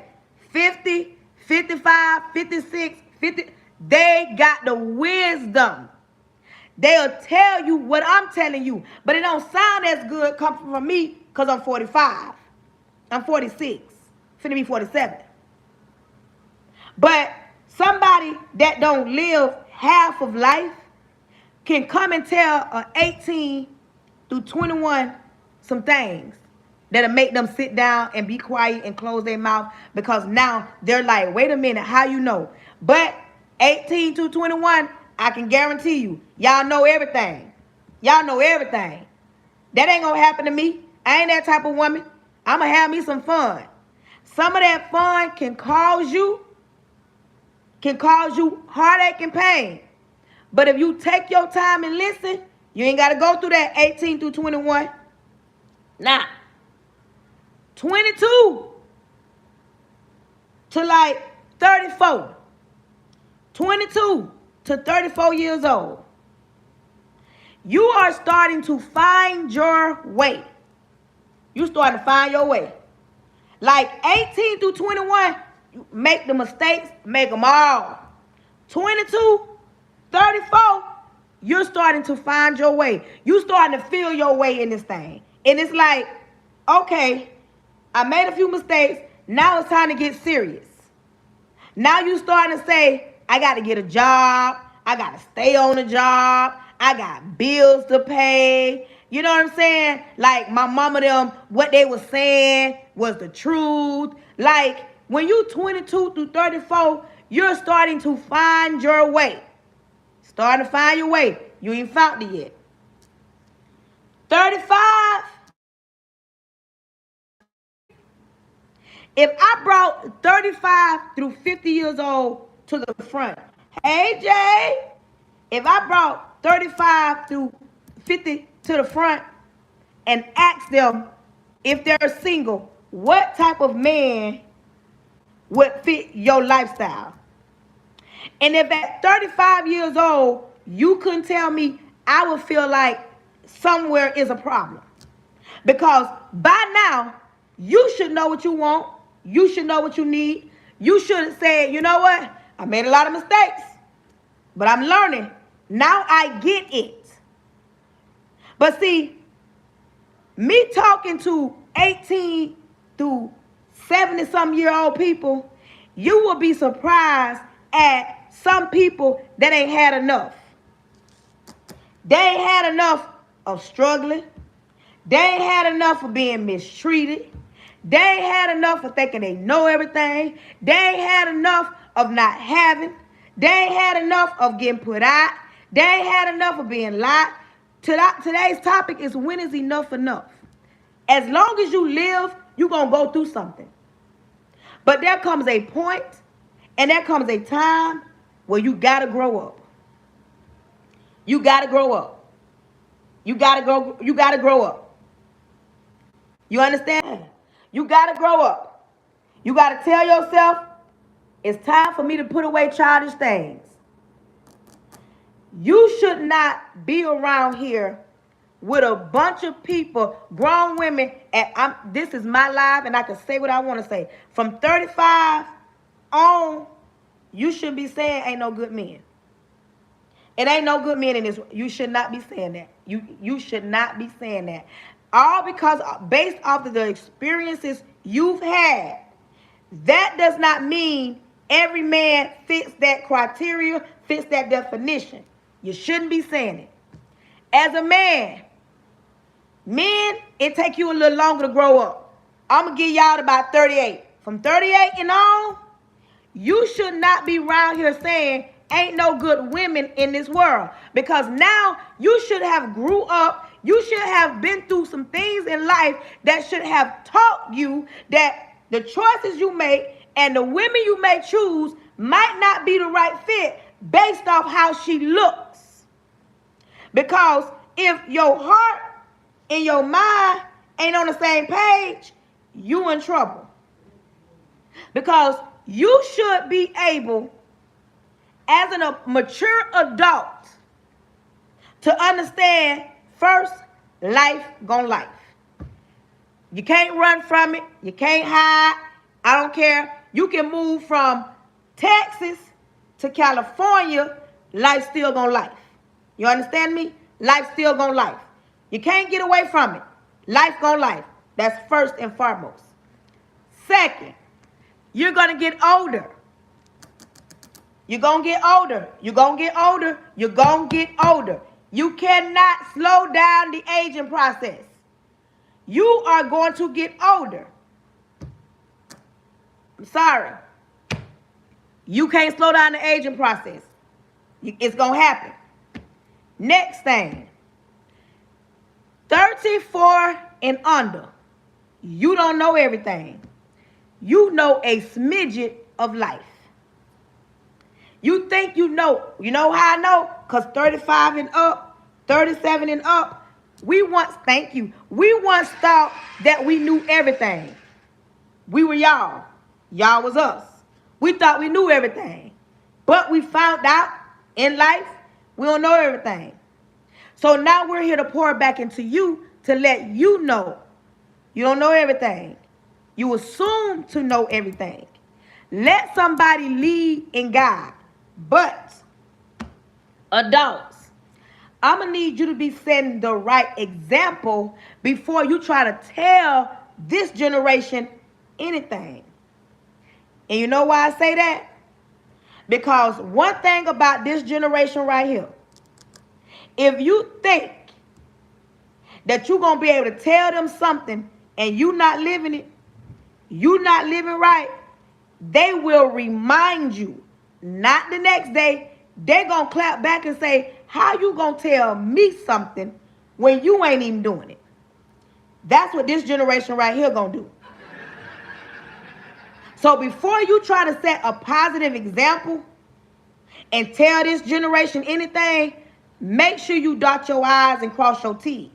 50, 55, 56, 50, they got the wisdom. They'll tell you what I'm telling you, but it don't sound as good coming from me because I'm 45. I'm 46, finna be 47. But somebody that don't live half of life can come and tell an 18 through 21 some things that'll make them sit down and be quiet and close their mouth, because now they're like, wait a minute, how you know? But 18 to 21, I can guarantee you, y'all know everything. Y'all know everything. That ain't gonna happen to me. I ain't that type of woman. I'm gonna have me some fun. Some of that fun can cause you heartache and pain. But if you take your time and listen, you ain't gotta go through that 18 through 21. Now, 22 to like 34. 22 to 34 years old. You are starting to find your way. You starting to find your way. Like 18 through 21, you make the mistakes, make them all. 22, 34, you're starting to find your way. You starting to feel your way in this thing. And it's like, okay, I made a few mistakes. Now it's time to get serious. Now you starting to say, I got to get a job. I got to stay on the job. I got bills to pay. You know what I'm saying? Like my mama them, what they was saying was the truth. Like when you 22 through 34, you're starting to find your way. Starting to find your way. You ain't found it yet. 35. If I brought 35 through 50 years old to the front, hey Jay, if I brought 35 through 50 to the front and asked them if they're single, what type of man would fit your lifestyle? And if at 35 years old, you couldn't tell me, I would feel like somewhere is a problem. Because by now, you should know what you want. You should know what you need. You should have said, you know what? I made a lot of mistakes, but I'm learning. Now I get it. But see, me talking to 18 through 70-some-year-old people, you will be surprised at some people that ain't had enough. They ain't had enough of struggling. They ain't had enough of being mistreated. They ain't had enough of thinking they know everything. They ain't had enough of not having. They ain't had enough of getting put out. They ain't had enough of being lied. Today's topic is, when is enough enough? As long as you live, you're going to go through something. But there comes a point and there comes a time where you got to grow up. You got to grow up. You got to grow up. You understand? You got to grow up. You got to tell yourself, it's time for me to put away childish things. You should not be around here with a bunch of people, grown women, and this is my life and I can say what I want to say. From 35 on, you should be saying ain't no good men. It ain't no good men in this. You should not be saying that. You should not be saying that. All because based off of the experiences you've had, that does not mean every man fits that criteria, fits that definition. You shouldn't be saying it. As a man, men, it take you a little longer to grow up. I'm going to give y'all about 38. From 38 and on, you should not be around here saying ain't no good women in this world. Because now you should have grew up. You should have been through some things in life that should have taught you that the choices you make and the women you may choose might not be the right fit based off how she looks. Because if your heart and your mind ain't on the same page, you in trouble. Because you should be able, as a mature adult, to understand, first, life gon' life. You can't run from it. You can't hide. I don't care. You can move from Texas to California. Life still gon' life. You understand me? Life still gon' life. You can't get away from it. Life gon' life. That's first and foremost. Second, you're going to get older. You're going to get older. You're going to get older. You're going to get older. You cannot slow down the aging process. You are going to get older. I'm sorry. You can't slow down the aging process. It's going to happen. Next thing. 34 and under. You don't know everything. You know a smidget of life. You think you know. You know how I know? Because 35 and up, 37 and up, we once thought that we knew everything. We were y'all. Y'all was us. We thought we knew everything. But we found out in life, we don't know everything. So now we're here to pour back into you to let you know you don't know everything. You assume to know everything. Let somebody lead and guide. But adults, I'm going to need you to be setting the right example before you try to tell this generation anything. And you know why I say that? Because one thing about this generation right here, if you think that you're going to be able to tell them something and you not living it, you not living right, they will remind you. Not the next day. They're going to clap back and say, how you going to tell me something when you ain't even doing it? That's what this generation right here going to do. So before you try to set a positive example and tell this generation anything, make sure you dot your I's and cross your T's.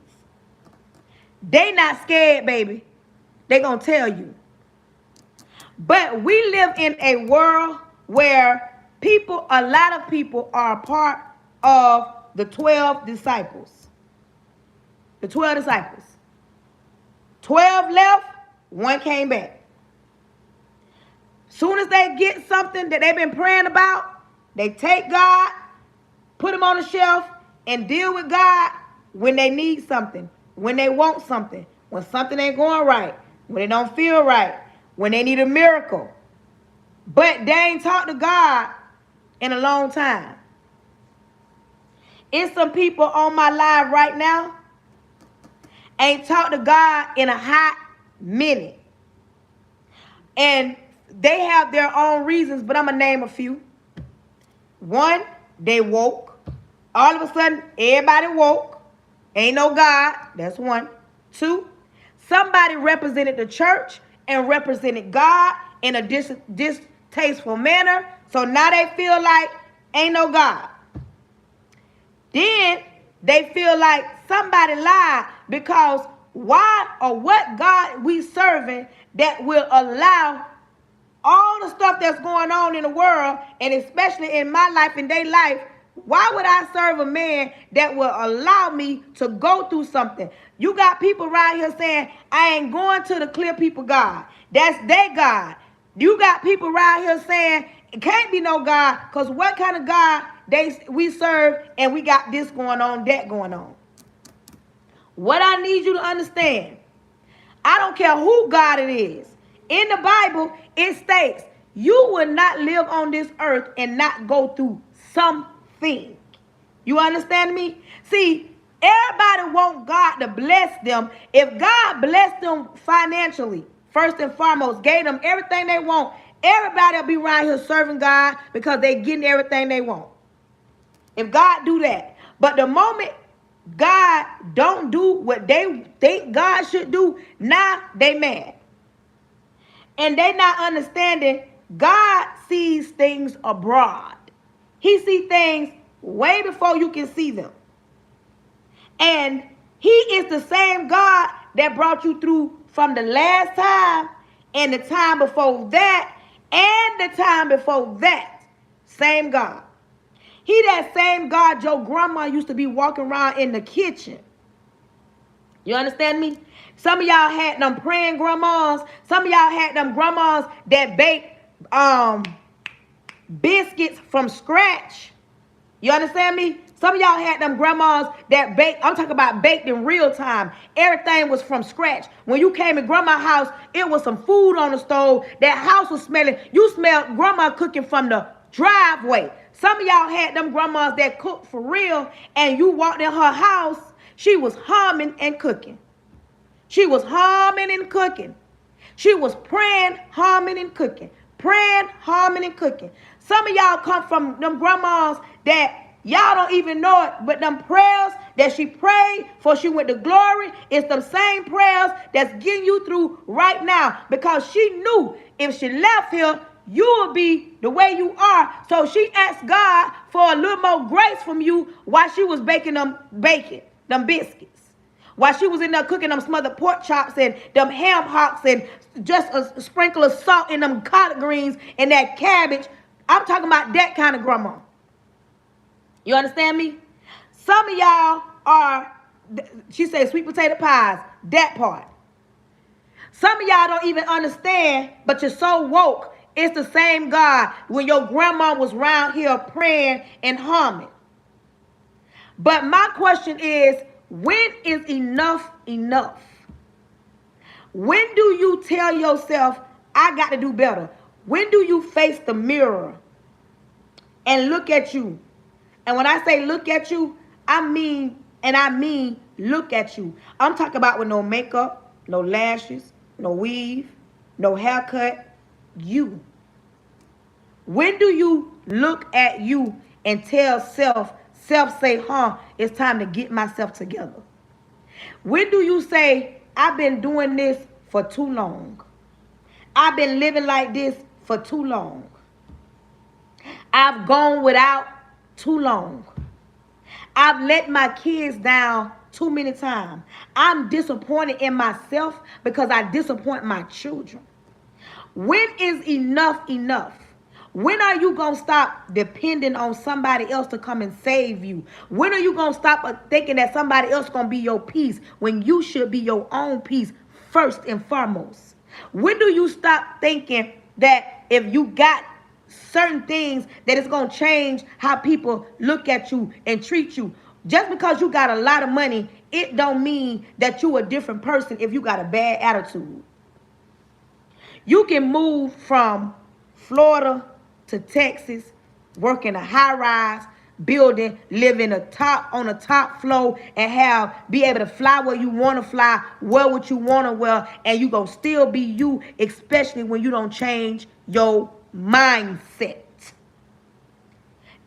They not scared, baby. They going to tell you. But we live in a world where a lot of people are a part of the 12 disciples. The 12 disciples. 12 left, one came back. Soon as they get something that they've been praying about, they take God, put him on the shelf, and deal with God when they need something, when they want something, when something ain't going right, when they don't feel right, when they need a miracle. But they ain't talked to God in a long time. It's some people on my live right now ain't talked to God in a hot minute. And they have their own reasons, but I'm going to name a few. One, they woke. All of a sudden, everybody woke. Ain't no God. That's one. Two, somebody represented the church and represented God in a distasteful manner. So now they feel like ain't no God. Then they feel like somebody lied, because why or what God we serving that will allow all the stuff that's going on in the world, and especially in my life and their life? Why would I serve a man that will allow me to go through something? You got people around here saying, I ain't going to the clear people God. That's their God. You got people around here saying, it can't be no God, because what kind of God we serve, and we got this going on, that going on. What I need you to understand, I don't care who God it is. In the Bible, it states, you will not live on this earth and not go through something. You understand me? See, everybody want God to bless them. If God blessed them financially, first and foremost, gave them everything they want, Everybody will be around here serving God because they getting everything they want. If God do that. But the moment God don't do what they think God should do, now they mad. And they not understanding God sees things abroad. He sees things way before you can see them. And he is the same God that brought you through from the last time and the time before that and the time before that. Same God. He that same God your grandma used to be walking around in the kitchen. You understand me? Some of y'all had them praying grandmas. Some of y'all had them grandmas that baked biscuits from scratch. You understand me? Some of y'all had them grandmas that baked. I'm talking about baked in real time. Everything was from scratch. When you came in grandma's house, it was some food on the stove. That house was smelling. You smelled grandma cooking from the driveway. Some of y'all had them grandmas that cooked for real, and you walked in her house, she was humming and cooking. She was humming and cooking. She was praying, humming and cooking. Praying, humming and cooking. Some of y'all come from them grandmas that y'all don't even know it, but them prayers that she prayed before she went to glory, it's the same prayers that's getting you through right now, because she knew if she left here, you would be the way you are. So she asked God for a little more grace from you while she was baking them biscuits. While she was in there cooking them smothered pork chops and them ham hocks and just a sprinkle of salt in them collard greens and that cabbage. I'm talking about that kind of grandma. You understand me? Some of y'all are, she said sweet potato pies, that part. Some of y'all don't even understand, but you're so woke. It's the same God when your grandma was around here praying and humming. But my question is, when is enough enough? When do you tell yourself, I got to do better? When do you face the mirror and look at you? And when I say look at you, I mean look at you. I'm talking about with no makeup, no lashes, no weave, no haircut. You. When do you look at you and tell self say, it's time to get myself together? When do you say, I've been doing this for too long? I've been living like this for too long. I've gone without too long. I've let my kids down too many times. I'm disappointed in myself because I disappoint my children. When is enough enough? When are you going to stop depending on somebody else to come and save you? When are you going to stop thinking that somebody else is going to be your peace when you should be your own peace first and foremost? When do you stop thinking that if you got certain things that it's going to change how people look at you and treat you? Just because you got a lot of money, it don't mean that you a different person if you got a bad attitude. You can move from Florida to Texas, work in a high-rise building, live in on the top floor, and be able to fly where you want to fly, wear what you want to wear, and you gonna still be you, especially when you don't change your mindset.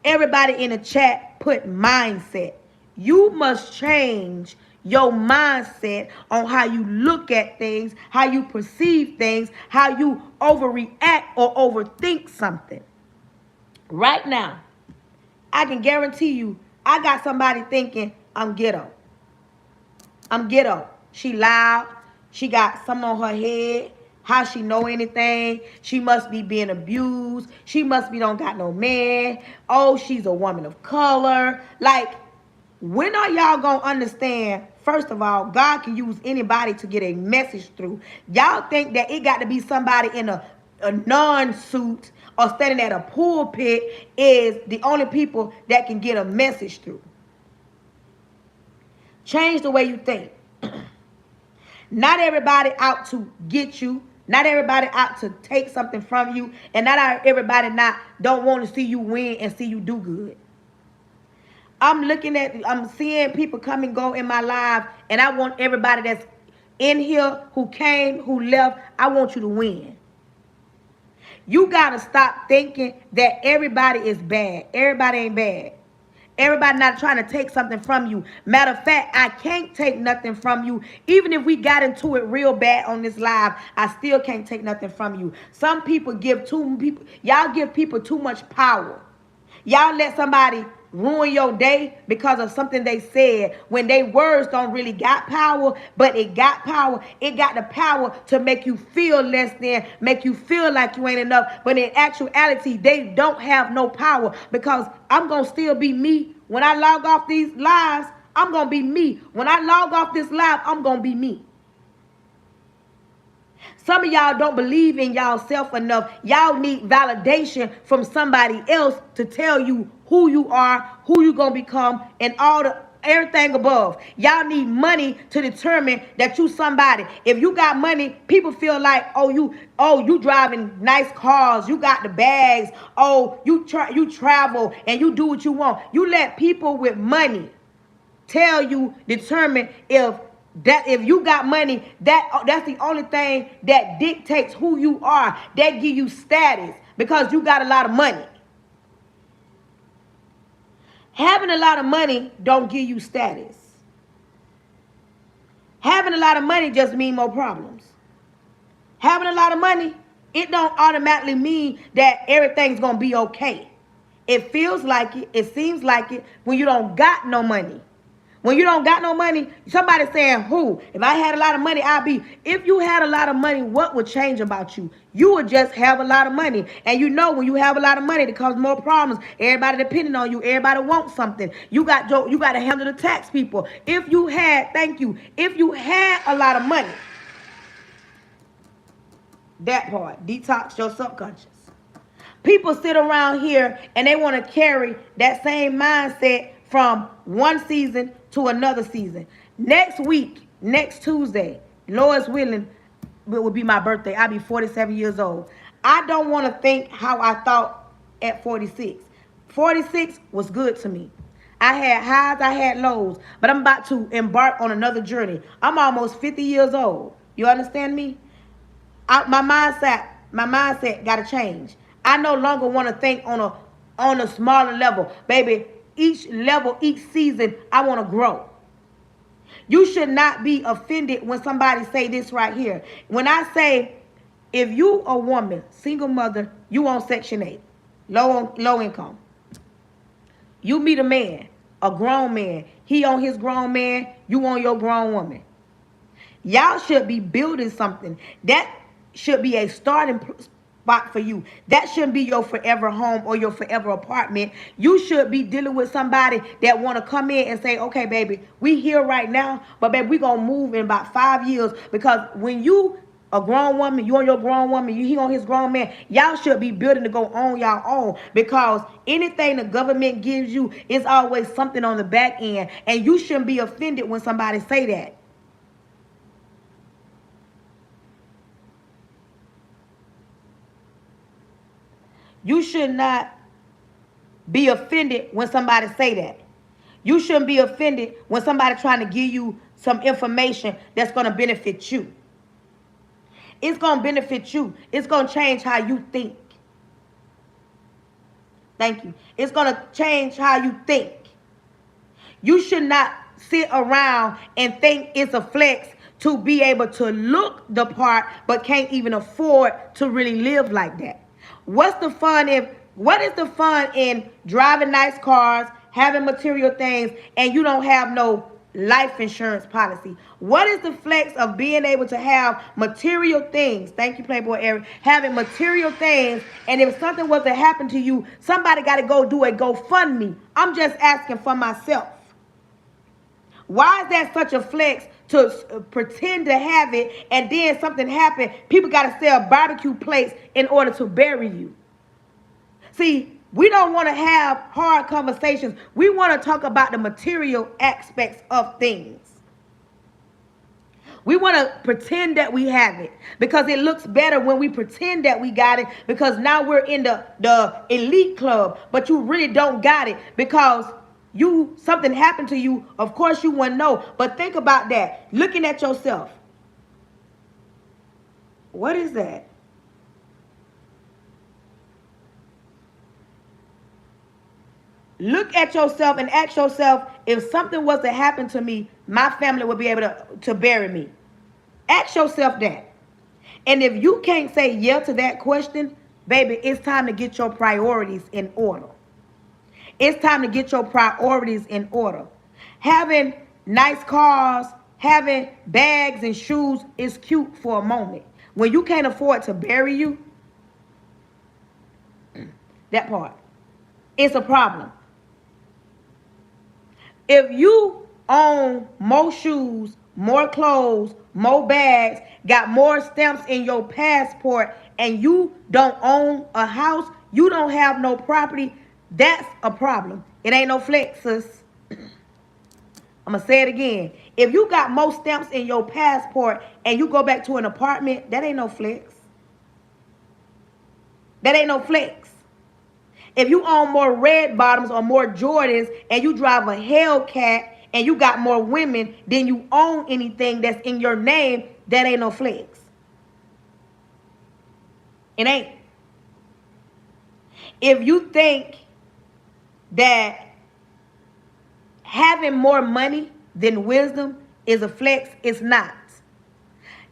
Everybody in the chat put mindset. You must change your mindset on how you look at things, how you perceive things, how you overreact or overthink something. Right now, I can guarantee you, I got somebody thinking I'm ghetto. I'm ghetto. She loud. She got something on her head. How she know anything? She must be being abused. She must be don't got no man. Oh, she's a woman of color. Like, when are y'all going to understand, first of all, God can use anybody to get a message through. Y'all think that it got to be somebody in a non-suit or standing at a pulpit is the only people that can get a message through. Change the way you think. Not everybody out to get you. Not everybody out to take something from you. And not everybody don't want to see you win and see you do good. I'm seeing people come and go in my life, and I want everybody that's in here, who came, who left, I want you to win. You got to stop thinking that everybody is bad. Everybody ain't bad. Everybody not trying to take something from you. Matter of fact, I can't take nothing from you. Even if we got into it real bad on this live, I still can't take nothing from you. Some people y'all give people too much power. Y'all let somebody ruin your day because of something they said when they words don't really got power, but it got power. It got the power to make you feel less than, make you feel like you ain't enough. But in actuality, they don't have no power, because I'm going to still be me. When I log off these lives, I'm going to be me. When I log off this live, I'm going to be me. Some of y'all don't believe in y'allself enough. Y'all need validation from somebody else to tell you who you are, who you gonna become, and everything above. Y'all need money to determine that you somebody. If you got money, people feel like, oh, you driving nice cars, you got the bags, oh, you travel and you do what you want. You let people with money determine if you got money, that's the only thing that dictates who you are. That give you status because you got a lot of money. Having a lot of money don't give you status. Having a lot of money just mean more problems. Having a lot of money, it don't automatically mean that everything's gonna be okay. It feels like it, it seems like it when you don't got no money. When you don't got no money, somebody saying, who? If I had a lot of money, if you had a lot of money, what would change about you? You would just have a lot of money. And you know, when you have a lot of money, it causes more problems. Everybody depending on you. Everybody wants something. You got to handle the tax people. If you had a lot of money, that part, detox your subconscious. People sit around here and they want to carry that same mindset from one season to another season. Next week, next Tuesday, Lord's willing, it will be my birthday. I'll be 47 years old. I don't want to think how I thought at 46. 46 was good to me. I had highs, I had lows, but I'm about to embark on another journey. I'm almost 50 years old. You understand me? My mindset got to change. I no longer want to think on a smaller level. Baby, each level, each season, I want to grow. You should not be offended when somebody say this right here. When I say, if you a woman, single mother, you on Section 8, low income. You meet a man, a grown man. He on his grown man, you on your grown woman. Y'all should be building something. That should be a starting spot for you. That shouldn't be your forever home or your forever apartment. You should be dealing with somebody that want to come in and say, okay, baby, we here right now, but baby, we going to move in about 5 years. Because when you a grown woman, you on your grown woman, he on his grown man, y'all should be building to go on y'all own. Because anything the government gives you is always something on the back end. And you shouldn't be offended when somebody say that. You should not be offended when somebody say that. You shouldn't be offended when somebody trying to give you some information that's going to benefit you. It's going to benefit you. It's going to change how you think. Thank you. It's going to change how you think. You should not sit around and think it's a flex to be able to look the part but can't even afford to really live like that. What is the fun in driving nice cars, having material things, and you don't have no life insurance policy? What is the flex of being able to have material things? Thank you, Playboy Eric. Having material things, and if something was to happen to you, somebody got to go do a GoFundMe. I'm just asking for myself. Why is that such a flex to pretend to have it, and then something happened, people got to sell barbecue plates in order to bury you? See, we don't want to have hard conversations. We want to talk about the material aspects of things. We want to pretend that we have it because it looks better when we pretend that we got it, because now we're in the elite club, but you really don't got it because something happened to you. Of course you wouldn't know, but think about that. Looking at yourself. What is that? Look at yourself and ask yourself, if something was to happen to me, my family would be able to bury me. Ask yourself that. And if you can't say yeah to that question, baby, it's time to get your priorities in order. It's time to get your priorities in order. Having nice cars, having bags and shoes is cute for a moment. When you can't afford to bury you, that part, it's a problem. If you own more shoes, more clothes, more bags, got more stamps in your passport, and you don't own a house, you don't have no property, that's a problem. It ain't no flex, sis. I'm going to say it again. If you got more stamps in your passport and you go back to an apartment, that ain't no flex. That ain't no flex. If you own more red bottoms or more Jordans and you drive a Hellcat and you got more women than you own anything that's in your name, that ain't no flex. It ain't. If you think that having more money than wisdom is a flex, it's not.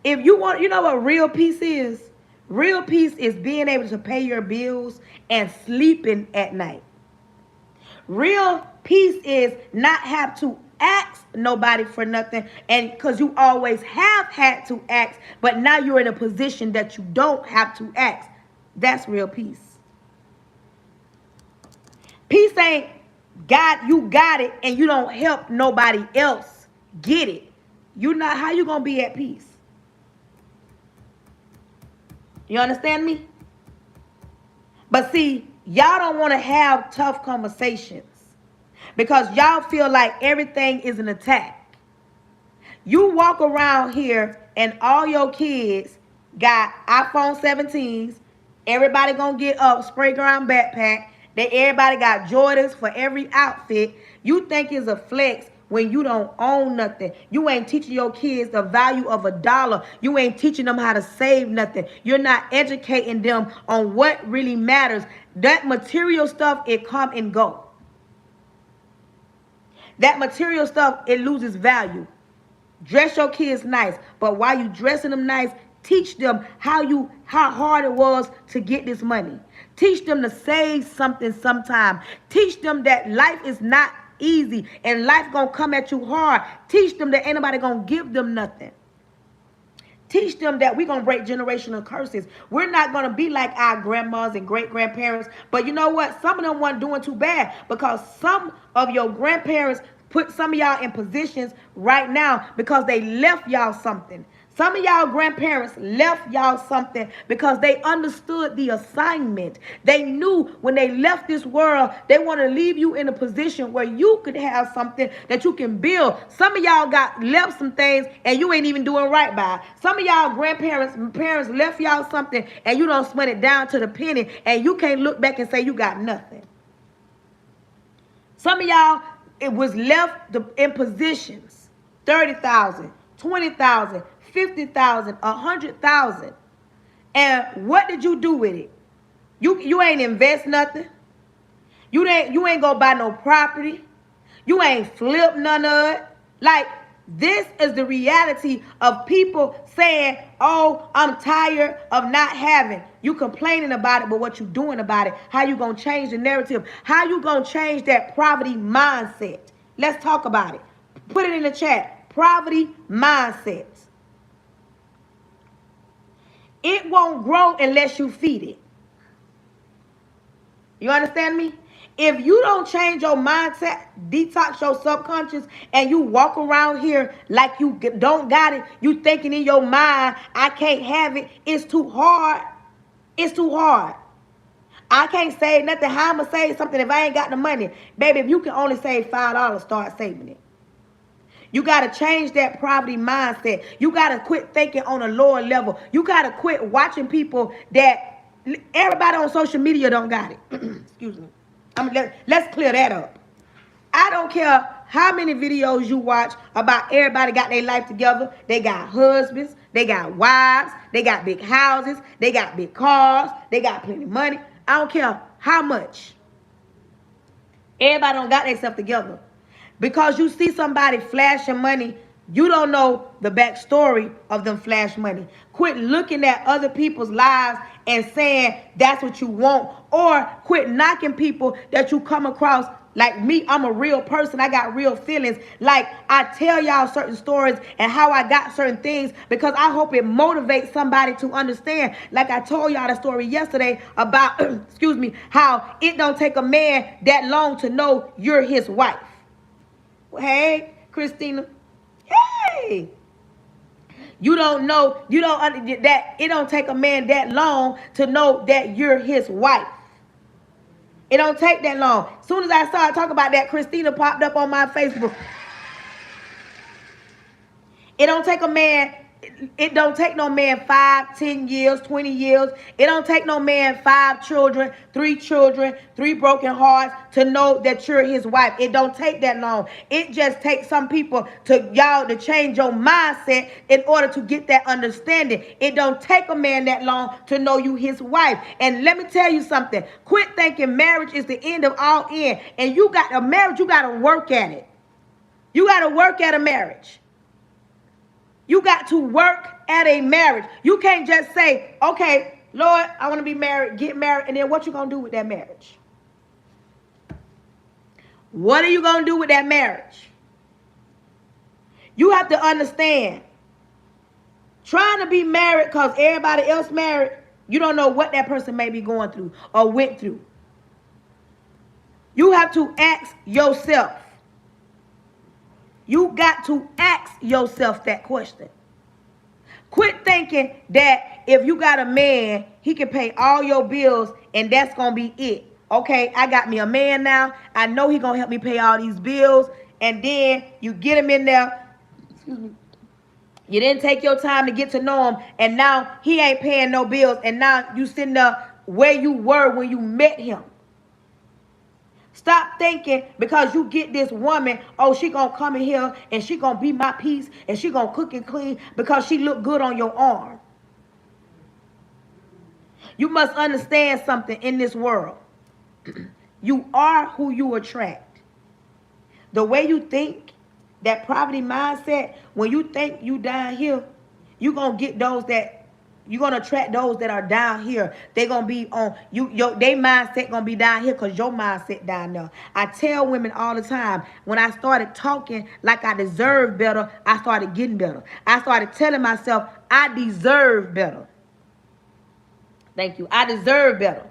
If you want, you know what real peace is? Real peace is being able to pay your bills and sleeping at night. Real peace is not have to ask nobody for nothing, and because you always have had to ask, but now you're in a position that you don't have to ask. That's real peace. Peace ain't God, you got it and you don't help nobody else get it. You're not, how you gonna be at peace? You understand me? But see, y'all don't want to have tough conversations because y'all feel like everything is an attack. You walk around here and all your kids got iPhone 17s. Everybody gonna get a spray ground backpack. Everybody got Jordans for every outfit. You think it's a flex when you don't own nothing. You ain't teaching your kids the value of $1. You ain't teaching them how to save nothing. You're not educating them on what really matters. That material stuff, it come and go. That material stuff, it loses value. Dress your kids nice, but while you dressing them nice, teach them how hard it was to get this money. Teach them to save something sometime. Teach them that life is not easy and life gonna come at you hard. Teach them that ain't nobody gonna give them nothing. Teach them that we're gonna break generational curses. We're not gonna be like our grandmas and great-grandparents. But you know what? Some of them weren't doing too bad because some of your grandparents put some of y'all in positions right now because they left y'all something. Some of y'all grandparents left y'all something because they understood the assignment. They knew when they left this world, they want to leave you in a position where you could have something that you can build. Some of y'all got left some things and you ain't even doing right by. Some of y'all parents left y'all something and you don't spend it down to the penny and you can't look back and say you got nothing. Some of y'all, it was left in positions, 30,000, 20,000, 50,000, 100,000. And what did you do with it? You ain't invest nothing. You ain't go buy no property. You ain't flip none of it. Like, this is the reality of people saying, oh, I'm tired of not having. You complaining about it, but what you doing about it? How you gonna change the narrative? How you gonna change that poverty mindset? Let's talk about it. Put it in the chat. Poverty mindset. It won't grow unless you feed it. You understand me? If you don't change your mindset, detox your subconscious, and you walk around here like you don't got it, you thinking in your mind, I can't have it, it's too hard. It's too hard. I can't save nothing. How I'm going to save something if I ain't got the money? Baby, if you can only save $5, start saving it. You got to change that poverty mindset. You got to quit thinking on a lower level. You got to quit watching people that everybody on social media don't got it. Excuse me. Let's clear that up. I don't care how many videos you watch about everybody got their life together. They got husbands. They got wives. They got big houses. They got big cars. They got plenty of money. I don't care how much. Everybody don't got themselves together. Because you see somebody flashing money, you don't know the backstory of them flash money. Quit looking at other people's lives and saying that's what you want. Or quit knocking people that you come across. Like me, I'm a real person. I got real feelings. Like I tell y'all certain stories and how I got certain things because I hope it motivates somebody to understand. Like I told y'all the story yesterday about, excuse me, how it don't take a man that long to know you're his wife. Hey, Christina. Hey. You don't know, that it don't take a man that long to know that you're his wife. It don't take that long. As soon as I started talking about that, Christina popped up on my Facebook. It don't take a man, it don't take no man 5, 10 years, 20 years. It don't take no man 5 children, 3 broken hearts to know that you're his wife. It don't take that long. It just takes some people to change your mindset in order to get that understanding. It don't take a man that long to know you his wife. And let me tell you something. Quit thinking marriage is the end of all end. And you got a marriage, you got to work at it. You got to work at a marriage. You got to work at a marriage. You can't just say, okay, Lord, I want to be married, get married, and then what you going to do with that marriage? What are you going to do with that marriage? You have to understand, trying to be married because everybody else married, you don't know what that person may be going through or went through. You have to ask yourself. You got to ask yourself that question. Quit thinking that if you got a man, he can pay all your bills and that's going to be it. Okay, I got me a man now. I know he going to help me pay all these bills. And then you get him in there. Excuse me. You didn't take your time to get to know him. And now he ain't paying no bills. And now you sitting there where you were when you met him. Stop thinking because you get this woman, oh, she going to come in here and she going to be my piece and she going to cook and clean because she look good on your arm. You must understand something in this world. You are who you attract. The way you think, that poverty mindset, when you think you down here, you're going to get those that, you're going to attract those that are down here. They're going to be on, their mindset going to be down here because your mindset down there. I tell women all the time, when I started talking like I deserve better, I started getting better. I started telling myself, I deserve better. Thank you. I deserve better.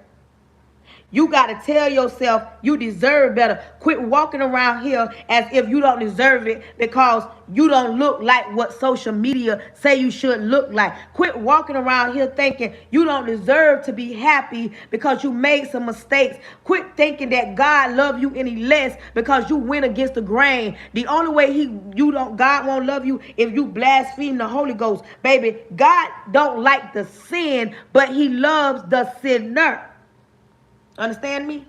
You got to tell yourself you deserve better. Quit walking around here as if you don't deserve it because you don't look like what social media say you should look like. Quit walking around here thinking you don't deserve to be happy because you made some mistakes. Quit thinking that God love you any less because you went against the grain. The only way God won't love you if you blaspheme the Holy Ghost. Baby, God don't like the sin, but he loves the sinner. Understand me?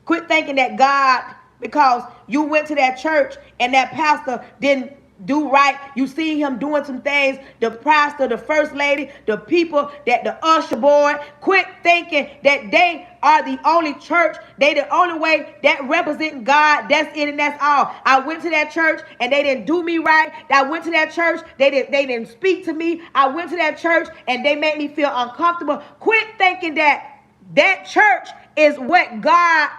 Quit thinking that God, because you went to that church and that pastor didn't do right. You see him doing some things. The pastor, the first lady, the people, the usher board. Quit thinking that they are the only church. They the only way that represent God. That's it and that's all. I went to that church and they didn't do me right. I went to that church. They didn't speak to me. I went to that church and they made me feel uncomfortable. Quit thinking that church is what God,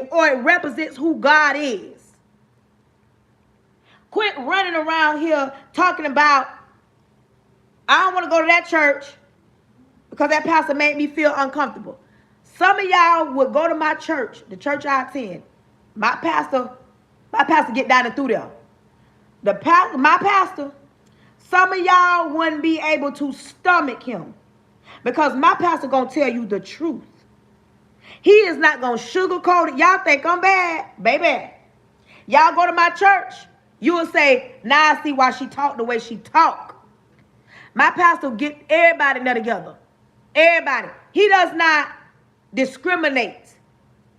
or it represents who God is. Quit running around here talking about, I don't want to go to that church because that pastor made me feel uncomfortable. Some of y'all would go to my church, the church I attend. My pastor get down and through there. My pastor, some of y'all wouldn't be able to stomach him because my pastor gonna tell you the truth. He is not going to sugarcoat it. Y'all think I'm bad? Baby, y'all go to my church. You will say, now I see why she talked the way she talked. My pastor get everybody there together. Everybody. He does not discriminate.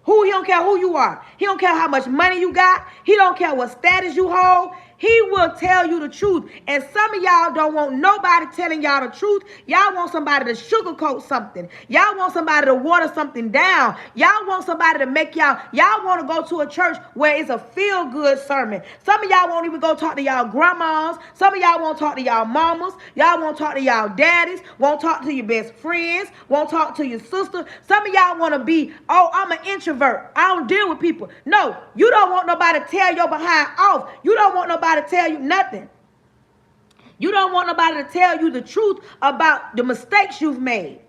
He don't care who you are. He don't care how much money you got. He don't care what status you hold. He will tell you the truth. And some of y'all don't want nobody telling y'all the truth. Y'all want somebody to sugarcoat something. Y'all want somebody to water something down. Y'all want somebody to make y'all want to go to a church where it's a feel-good sermon. Some of y'all won't even go talk to y'all grandmas. Some of y'all won't talk to y'all mamas. Y'all won't talk to y'all daddies. Won't talk to your best friends. Won't talk to your sister. Some of y'all want to be, oh, I'm an introvert. I don't deal with people. No, you don't want nobody to tell your behind off. You don't want nobody to tell you nothing. You don't want nobody to tell you the truth about the mistakes you've made.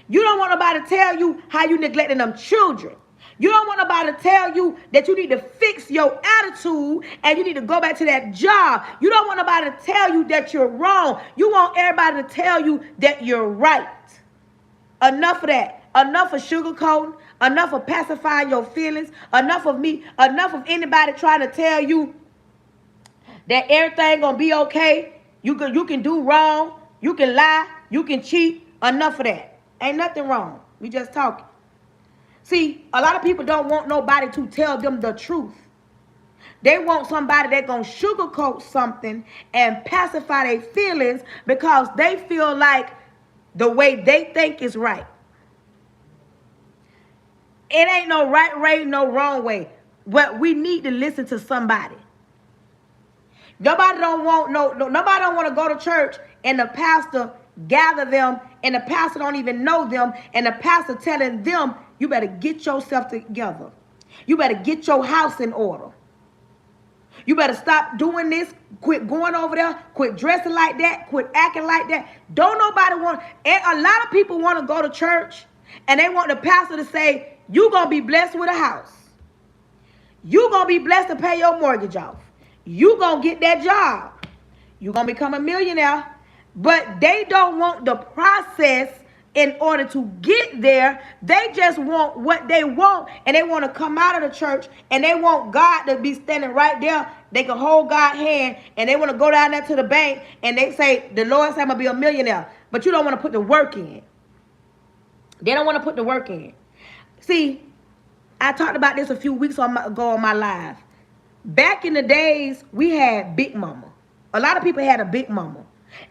You don't want nobody to tell you how you neglecting them children. You don't want nobody to tell you that you need to fix your attitude and you need to go back to that job. You don't want nobody to tell you that you're wrong. You want everybody to tell you that you're right. Enough of that. Enough of sugarcoating. Enough of pacifying your feelings. Enough of anybody trying to tell you that everything gonna be okay. You can do wrong. You can lie. You can cheat. Enough of that. Ain't nothing wrong. We just talking. See, a lot of people don't want nobody to tell them the truth. They want somebody that's going to sugarcoat something and pacify their feelings because they feel like the way they think is right. It ain't no right way, no wrong way. But we need to listen to somebody. Nobody don't want to go to church and the pastor gather them and the pastor don't even know them and the pastor telling them, you better get yourself together. You better get your house in order. You better stop doing this. Quit going over there. Quit dressing like that. Quit acting like that. Don't nobody want. And a lot of people want to go to church and they want the pastor to say, you're going to be blessed with a house. You're going to be blessed to pay your mortgage off. You're going to get that job. You're going to become a millionaire. But they don't want the process in order to get there. They just want what they want. And they want to come out of the church. And they want God to be standing right there. They can hold God's hand. And they want to go down there to the bank. And they say, the Lord said I'm going to be a millionaire. But you don't want to put the work in. They don't want to put the work in. See, I talked about this a few weeks ago on my live. Back in the days, we had Big Mama. A lot of people had a Big Mama.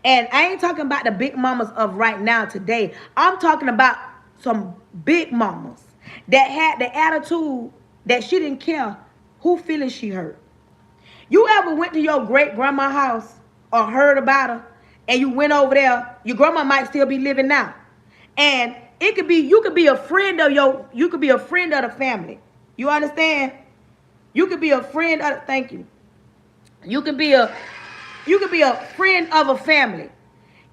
And I ain't talking about the big mamas of right now today. I'm talking about some big mamas that had the attitude that she didn't care who feelings she hurt. You ever went to your great grandma's house or heard about her and you went over there, your grandma might still be living now. And it could be, you could be a friend of the family. You understand? You could be a friend of, thank you. You could be a friend of a family.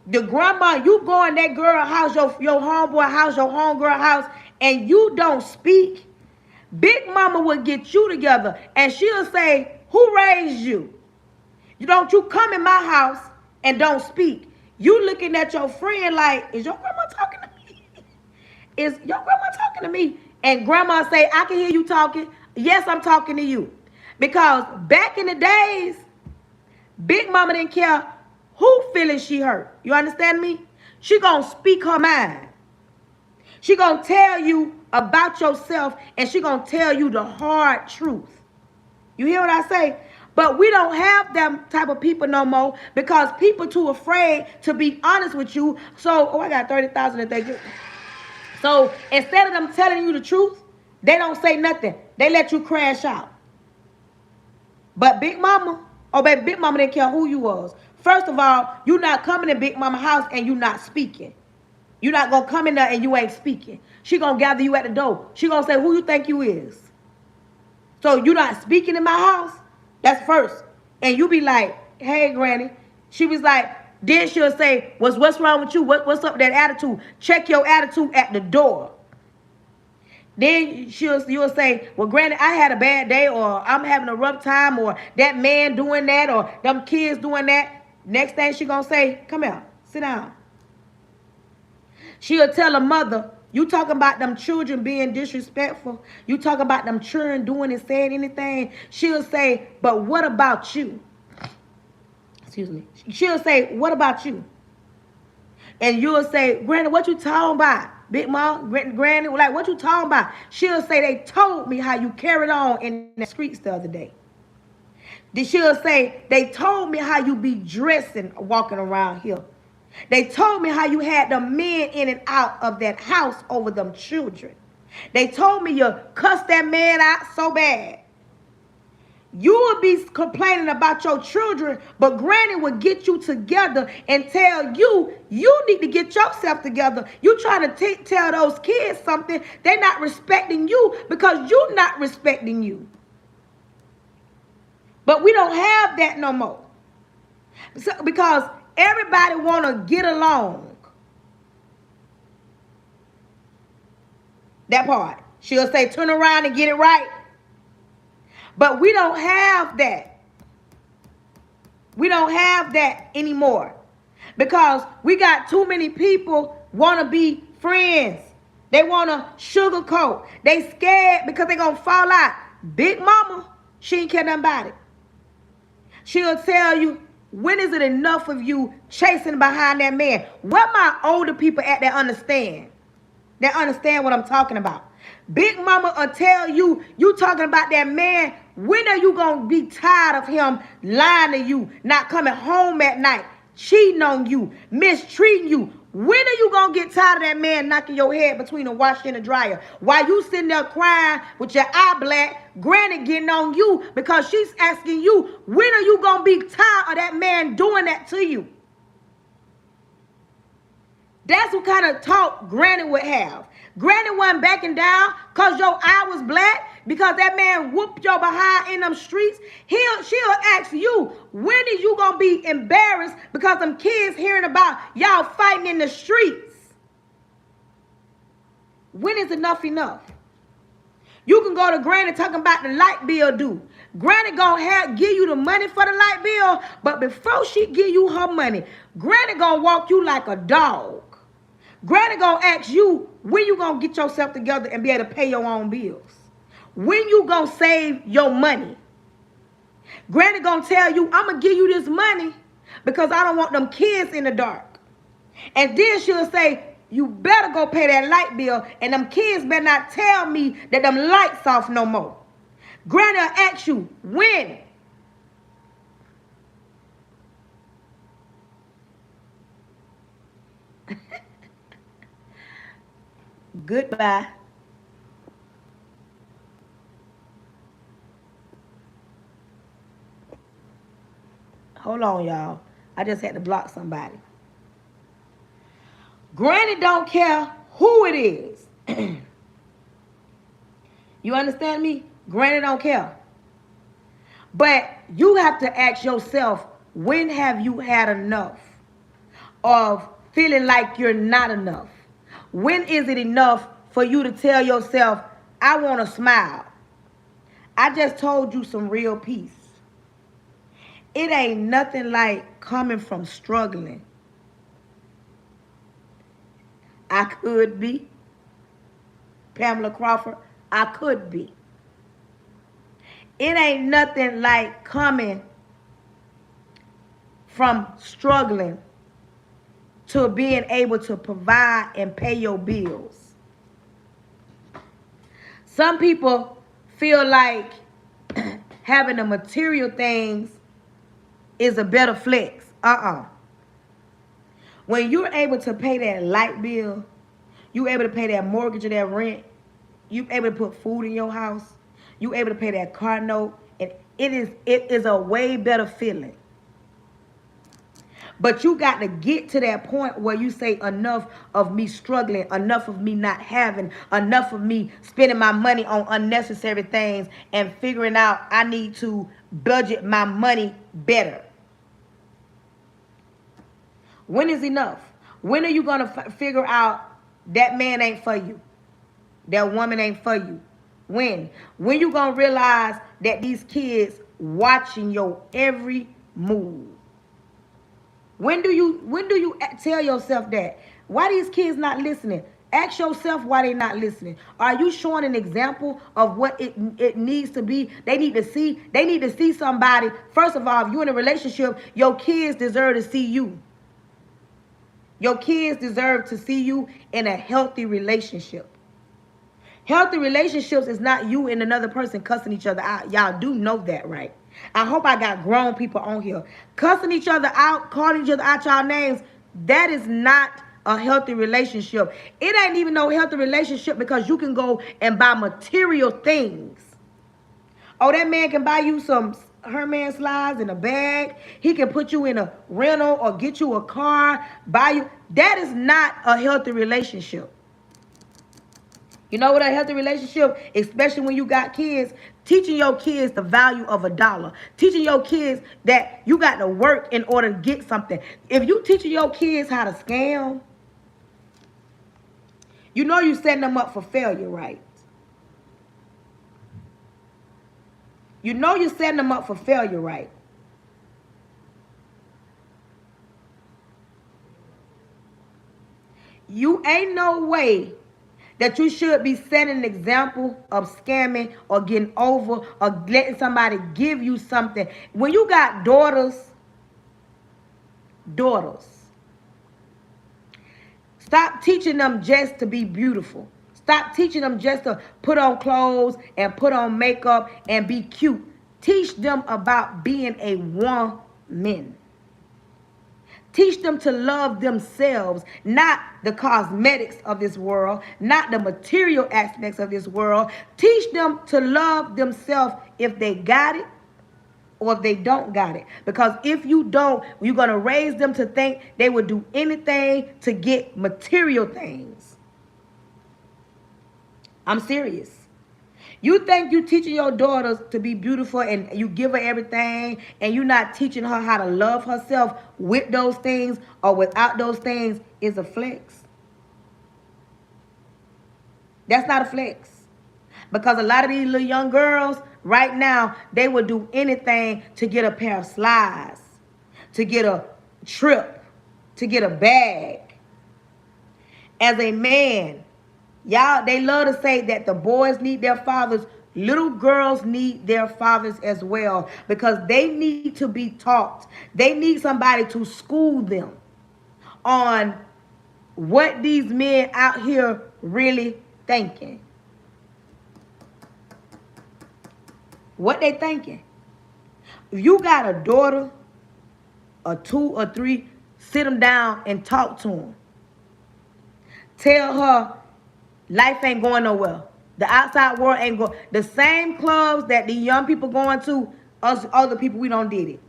The grandma, you go in that girl house, your homeboy house, your homegirl house, and you don't speak. Big mama will get you together and she'll say, who raised you? Don't you come in my house and don't speak. You looking at your friend like, is your grandma talking to me? Is your grandma talking to me? And grandma say, I can hear you talking. Yes, I'm talking to you. Because back in the days, Big mama didn't care who feelings she hurt. You understand me? She gonna speak her mind. She gonna tell you about yourself and she gonna tell you the hard truth. You hear what I say? But we don't have that type of people no more because people too afraid to be honest with you. So, I got 30,000 that they get. So instead of them telling you the truth, they don't say nothing. They let you crash out. But Big Mama, baby, Big Mama didn't care who you was. First of all, you not coming to Big Mama house and you not speaking. You not going to come in there and you ain't speaking. She going to gather you at the door. She going to say, who you think you is? So you not speaking in my house? That's first. And you be like, hey, Granny. She was like, then she'll say, what's wrong with you? What's up with that attitude? Check your attitude at the door. Then you'll say, well, Granny, I had a bad day, or I'm having a rough time, or that man doing that, or them kids doing that. Next thing she gonna say, come here, sit down. She'll tell her mother, you talking about them children being disrespectful. You talking about them children doing and saying anything. She'll say, but what about you? Excuse me. She'll say, what about you? And you'll say, Granny, what you talking about? Big Mom, Granny, like, what you talking about? She'll say, they told me how you carried on in the streets the other day. She'll say, they told me how you be dressing, walking around here. They told me how you had the men in and out of that house over them children. They told me you cussed that man out so bad. You would be complaining about your children, but granny would get you together and tell you, you need to get yourself together. You trying to tell those kids something. They're not respecting you because you're not respecting you. But we don't have that no more. Because everybody want to get along. That part. She'll say, turn around and get it right. But we don't have that. We don't have that anymore. Because we got too many people want to be friends. They want to sugarcoat. They scared because they're going to fall out. Big mama, she ain't care nothing about it. She'll tell you, when is it enough of you chasing behind that man? Where my older people at that understand? That understand what I'm talking about. Big mama will tell you, you talking about that man. When are you going to be tired of him lying to you, not coming home at night, cheating on you, mistreating you? When are you going to get tired of that man knocking your head between the washer and the dryer? While you sitting there crying with your eye black, granny getting on you because she's asking you, when are you going to be tired of that man doing that to you? That's what kind of talk granny would have. Granny wasn't backing down because your eye was black, because that man whooped your behind in them streets. She'll ask you, when is you going to be embarrassed because them kids hearing about y'all fighting in the streets? When is enough enough? You can go to granny talking about the light bill due. Granny gonna give you the money for the light bill, but before she give you her money, granny gonna walk you like a dog. Granny gonna ask you, when you gonna get yourself together and be able to pay your own bills? When you gonna save your money? Granny gonna tell you, I'm gonna give you this money because I don't want them kids in the dark. And then she'll say, you better go pay that light bill, and them kids better not tell me that them lights off no more. Granny will ask you, when? Goodbye. Hold on, y'all. I just had to block somebody. Granny don't care who it is. You understand me? Granny don't care. But you have to ask yourself, when have you had enough of feeling like you're not enough? When is it enough for you to tell yourself, I want to smile? I just told you some real peace. It ain't nothing like coming from struggling. I could be. Pamela Crawford, I could be. It ain't nothing like coming from struggling to being able to provide and pay your bills. Some people feel like having the material things is a better flex. When you're able to pay that light bill, you're able to pay that mortgage or that rent, you're able to put food in your house, you're able to pay that car note, and it is a way better feeling. But you got to get to that point where you say, enough of me struggling, enough of me not having, enough of me spending my money on unnecessary things, and figuring out I need to budget my money better. When is enough? When are you going to figure out that man ain't for you? That woman ain't for you? When? When you going to realize that these kids watching your every move? When do you tell yourself that? Why these kids not listening? Ask yourself why they not listening. Are you showing an example of what it needs to be? They need to see somebody. First of all, if you're in a relationship, your kids deserve to see you. Your kids deserve to see you in a healthy relationship. Healthy relationships is not you and another person cussing each other out. Y'all do know that, right? I hope I got grown people on here. Cussing each other out, calling each other out y'all names, that is not a healthy relationship. It ain't even no healthy relationship because you can go and buy material things. Oh, that man can buy you some Herman slides in a bag. He can put you in a rental or get you a car, buy you. That is not a healthy relationship. You know what a healthy relationship, especially when you got kids, teaching your kids the value of $1. Teaching your kids that you got to work in order to get something. If you teaching your kids how to scam, you know you're setting them up for failure, right? You know you're setting them up for failure, right? You ain't no way that you should be setting an example of scamming or getting over or letting somebody give you something. When you got daughters, stop teaching them just to be beautiful. Stop teaching them just to put on clothes and put on makeup and be cute. Teach them about being a woman. Teach them to love themselves, not the cosmetics of this world, not the material aspects of this world. Teach them to love themselves if they got it or if they don't got it. Because if you don't, you're going to raise them to think they would do anything to get material things. I'm serious. You think you teaching your daughters to be beautiful and you give her everything and you're not teaching her how to love herself with those things or without those things is a flex. That's not a flex. Because a lot of these little young girls right now, they would do anything to get a pair of slides, to get a trip, to get a bag. As a man, y'all, they love to say that the boys need their fathers. Little girls need their fathers as well because they need to be taught. They need somebody to school them on what these men out here really thinking. What they thinking. If you got a daughter, or 2 or 3, sit them down and talk to them. Tell her life ain't going nowhere. The outside world ain't going. The same clubs that the young people going to, us other people, we done did it.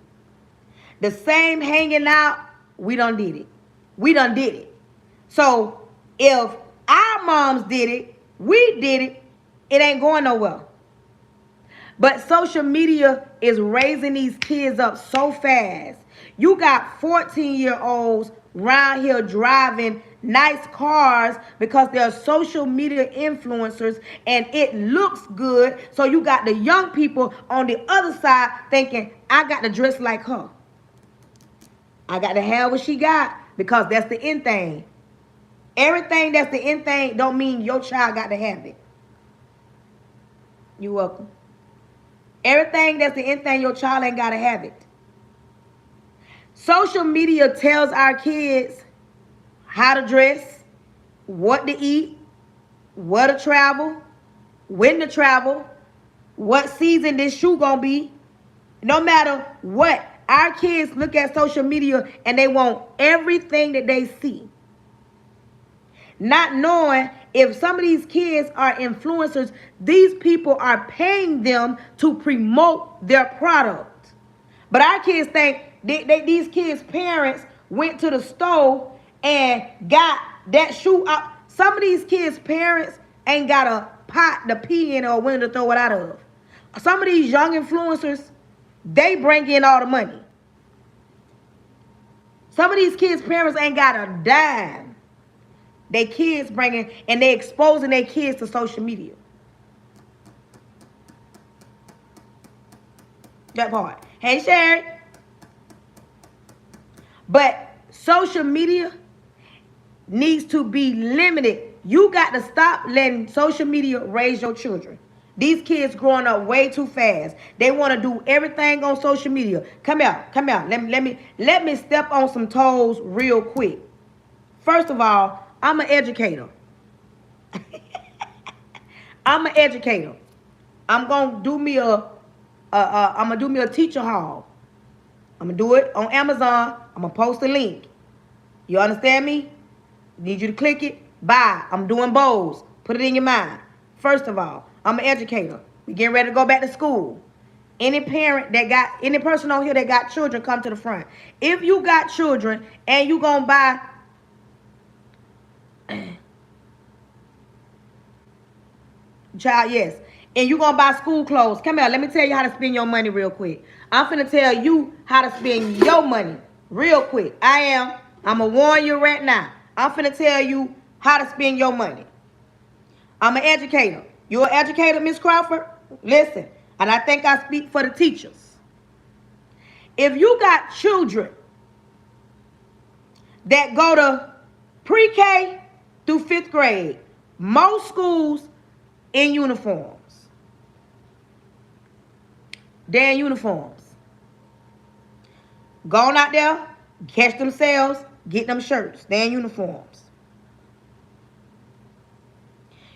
The same hanging out, we done did it. We done did it. So if our moms did it, we did it, it ain't going nowhere. But social media is raising these kids up so fast. You got 14-year-olds around here driving nice cars because they're social media influencers and it looks good. So you got the young people on the other side thinking, I got to dress like her. I got to have what she got because that's the end thing. Everything that's the end thing don't mean your child got to have it. You're welcome. Everything that's the end thing, your child ain't got to have it. Social media tells our kids how to dress, what to eat, where to travel, when to travel, what season this shoe gonna be. No matter what, our kids look at social media and they want everything that they see. Not knowing if some of these kids are influencers, these people are paying them to promote their product. But our kids think these kids' parents went to the store and got that shoe out. Some of these kids' parents ain't got a pot to pee in or a window to throw it out of. Some of these young influencers, they bring in all the money. Some of these kids' parents ain't got a dime. They kids bringing, and they exposing their kids to social media. That part. Hey, Sherry. But social media needs to be limited. You got to stop letting social media raise your children. These kids growing up way too fast. They want to do everything on social media. Come out. Let me step on some toes real quick. First of all, I'm an educator. I'm an educator. I'm going to do me a I'm gonna do me a teacher haul. I'm gonna do it on Amazon. I'm gonna post a link. You understand me? Need you to click it. Buy. I'm doing bowls. Put it in your mind. First of all, I'm an educator. We getting ready to go back to school. Any person on here that got children, come to the front. If you got children and you gonna buy child, yes. And you gonna buy school clothes. Come here, let me tell you how to spend your money real quick. I'm finna tell you how to spend your money real quick. I'm gonna warn you right now. I'm finna tell you how to spend your money. I'm an educator. You're an educator, Miss Crawford? Listen, and I think I speak for the teachers. If you got children that go to pre-K through 5th grade, most schools in uniforms. They're in uniforms. Going out there, catch themselves, get them shirts. They're in uniforms.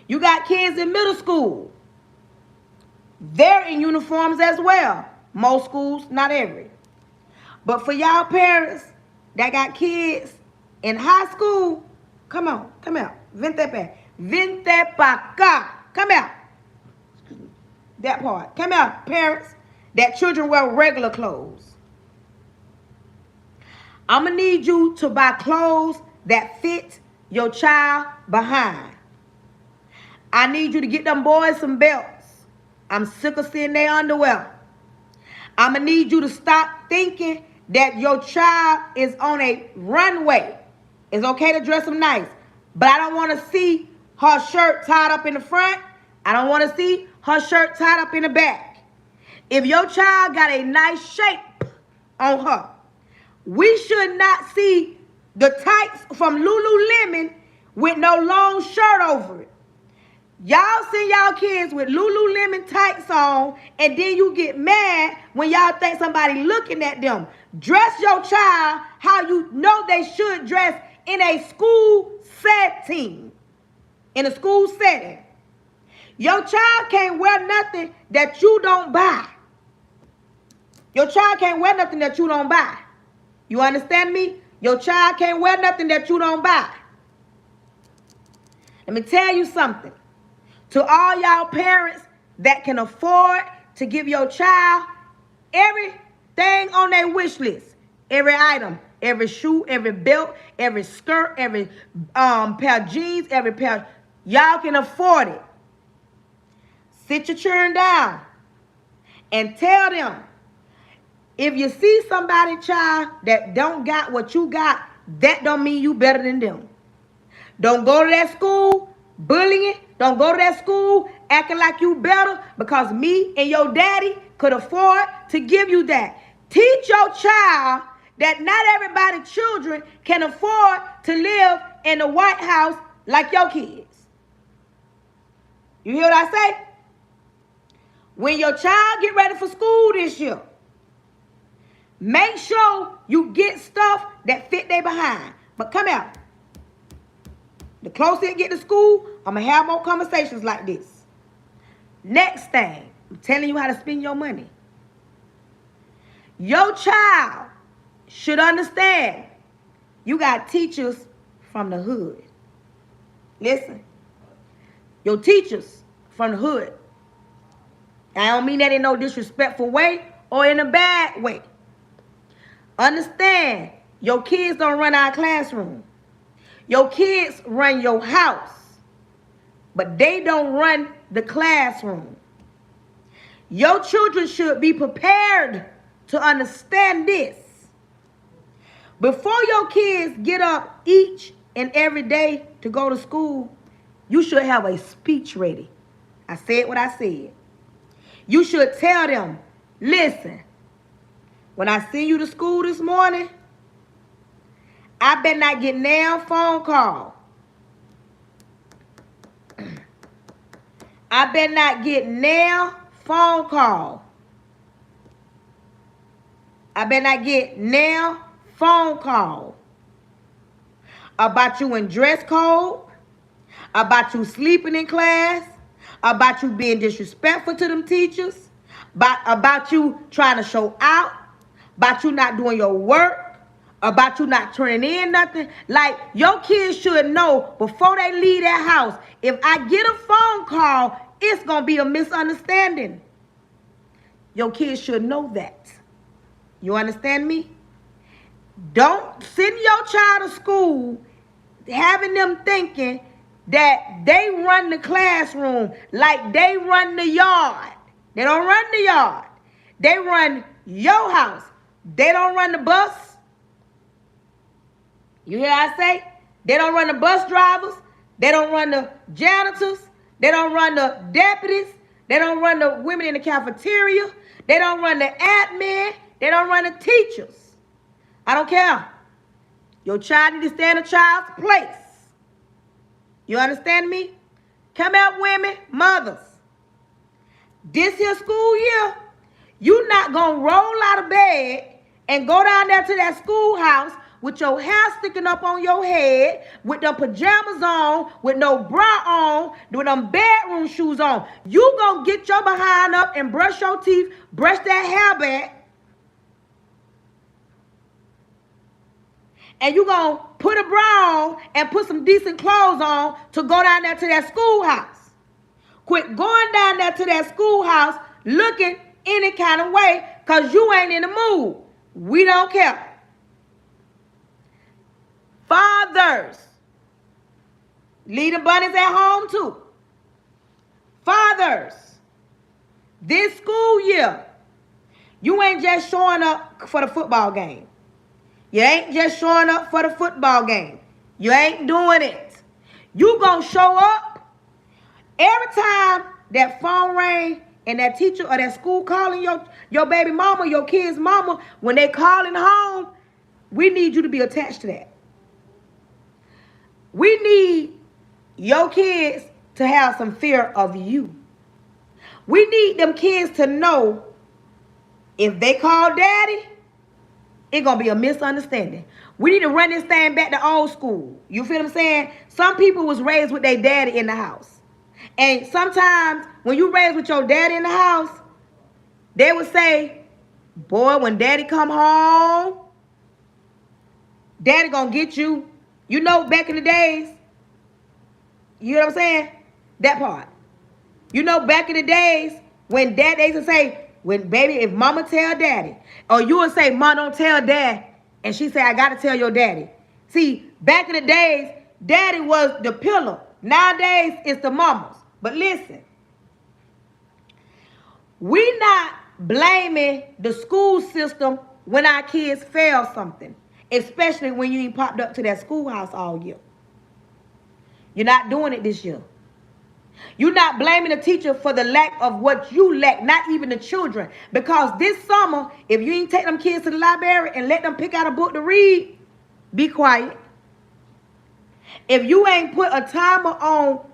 You got kids in middle school. They're in uniforms as well. Most schools, not every. But for y'all parents that got kids in high school, come on, come out. Vente pa acá. Come out. That part. Come out, parents. That children wear regular clothes. I'm going to need you to buy clothes that fit your child behind. I need you to get them boys some belts. I'm sick of seeing their underwear. I'm going to need you to stop thinking that your child is on a runway. It's okay to dress them nice, but I don't want to see her shirt tied up in the front. I don't want to see her shirt tied up in the back. If your child got a nice shape on her, we should not see the tights from Lululemon with no long shirt over it. Y'all send y'all kids with Lululemon tights on, and then you get mad when y'all think somebody looking at them. Dress your child how you know they should dress in a school setting. In a school setting. Your child can't wear nothing that you don't buy. Your child can't wear nothing that you don't buy. You understand me? Your child can't wear nothing that you don't buy. Let me tell you something. To all y'all parents that can afford to give your child everything on their wish list. Every item, every shoe, every belt, every skirt, every pair of jeans, every pair. Y'all can afford it. Sit your children down and tell them, if you see somebody, child, that don't got what you got, that don't mean you better than them. Don't go to that school bullying. Don't go to that school acting like you better because me and your daddy could afford to give you that. Teach your child that not everybody's children can afford to live in the White House like your kids. You hear what I say? When your child get ready for school this year, make sure you get stuff that fit they behind. But come out. The closer it get to school, I'm going to have more conversations like this. Next thing, I'm telling you how to spend your money. Your child should understand you got teachers from the hood. Listen. Your teachers from the hood. I don't mean that in no disrespectful way or in a bad way. Understand, your kids don't run our classroom. Your kids run your house, but they don't run the classroom. Your children should be prepared to understand this. Before your kids get up each and every day to go to school, you should have a speech ready. I said what I said. You should tell them, listen, when I send you to school this morning, I better not get now phone call. I better not get now phone call. I better not get now phone call about you in dress code, about you sleeping in class, about you being disrespectful to them teachers, about you trying to show out, about you not doing your work, about you not turning in nothing. Like, your kids should know before they leave that house, if I get a phone call, it's going to be a misunderstanding. Your kids should know that. You understand me? Don't send your child to school having them thinking that they run the classroom like they run the yard. They don't run the yard. They run your house. They don't run the bus. You hear what I say? They don't run the bus drivers. They don't run the janitors. They don't run the deputies. They don't run the women in the cafeteria. They don't run the admin. They don't run the teachers. I don't care. Your child needs to stand a child's place. You understand me? Come out, women, mothers. This here school year, you not going to roll out of bed and go down there to that schoolhouse with your hair sticking up on your head, with the pajamas on, with no bra on, with them bedroom shoes on. You going to get your behind up and brush your teeth, brush that hair back, and you going to put a bra on and put some decent clothes on to go down there to that schoolhouse. Quit going down there to that schoolhouse looking any kind of way because you ain't in the mood. We don't care. Fathers, leave the bunnies at home too. Fathers, this school year, you ain't just showing up for the football game. You ain't just showing up for the football game. You ain't doing it. You gonna show up every time that phone ring and that teacher or that school calling your baby mama, your kid's mama, when they calling home, we need you to be attached to that. We need your kids to have some fear of you. We need them kids to know if they call daddy, it's going to be a misunderstanding. We need to run this thing back to old school. You feel what I'm saying? Some people was raised with their daddy in the house. And sometimes when you raised with your daddy in the house, they would say, boy, when daddy come home, daddy going to get you. You know, back in the days, you know what I'm saying? That part. You know, back in the days, when dad, they used to say, when baby, if mama tell daddy, or you would say, mom, don't tell dad, and she say, I got to tell your daddy. See, back in the days, daddy was the pillar. Nowadays, it's the mamas. But listen, we not blaming the school system when our kids fail something, especially when you ain't popped up to that schoolhouse all year. You're not doing it this year. You're not blaming the teacher for the lack of what you lack, not even the children. Because this summer, if you ain't take them kids to the library and let them pick out a book to read, be quiet. If you ain't put a timer on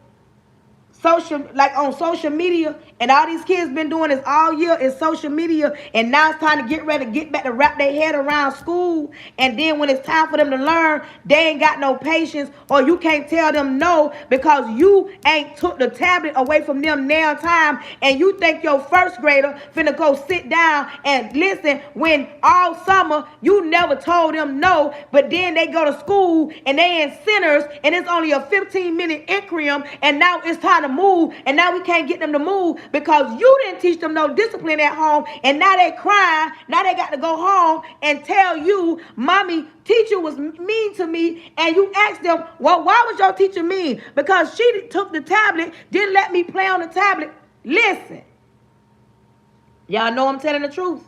social media, and all these kids been doing this all year is social media, and now it's time to get ready to get back to wrap their head around school, and then when it's time for them to learn, they ain't got no patience, or you can't tell them no because you ain't took the tablet away from them now time, and you think your first grader finna go sit down and listen when all summer you never told them no, but then they go to school and they in centers and it's only a 15-minute increment, and now it's time to move, and now we can't get them to move because you didn't teach them no discipline at home, and now they crying. Now they got to go home and tell you, mommy, teacher was mean to me, and you asked them, well, why was your teacher mean? Because she took the tablet, didn't let me play on the tablet. Listen, y'all know I'm telling the truth.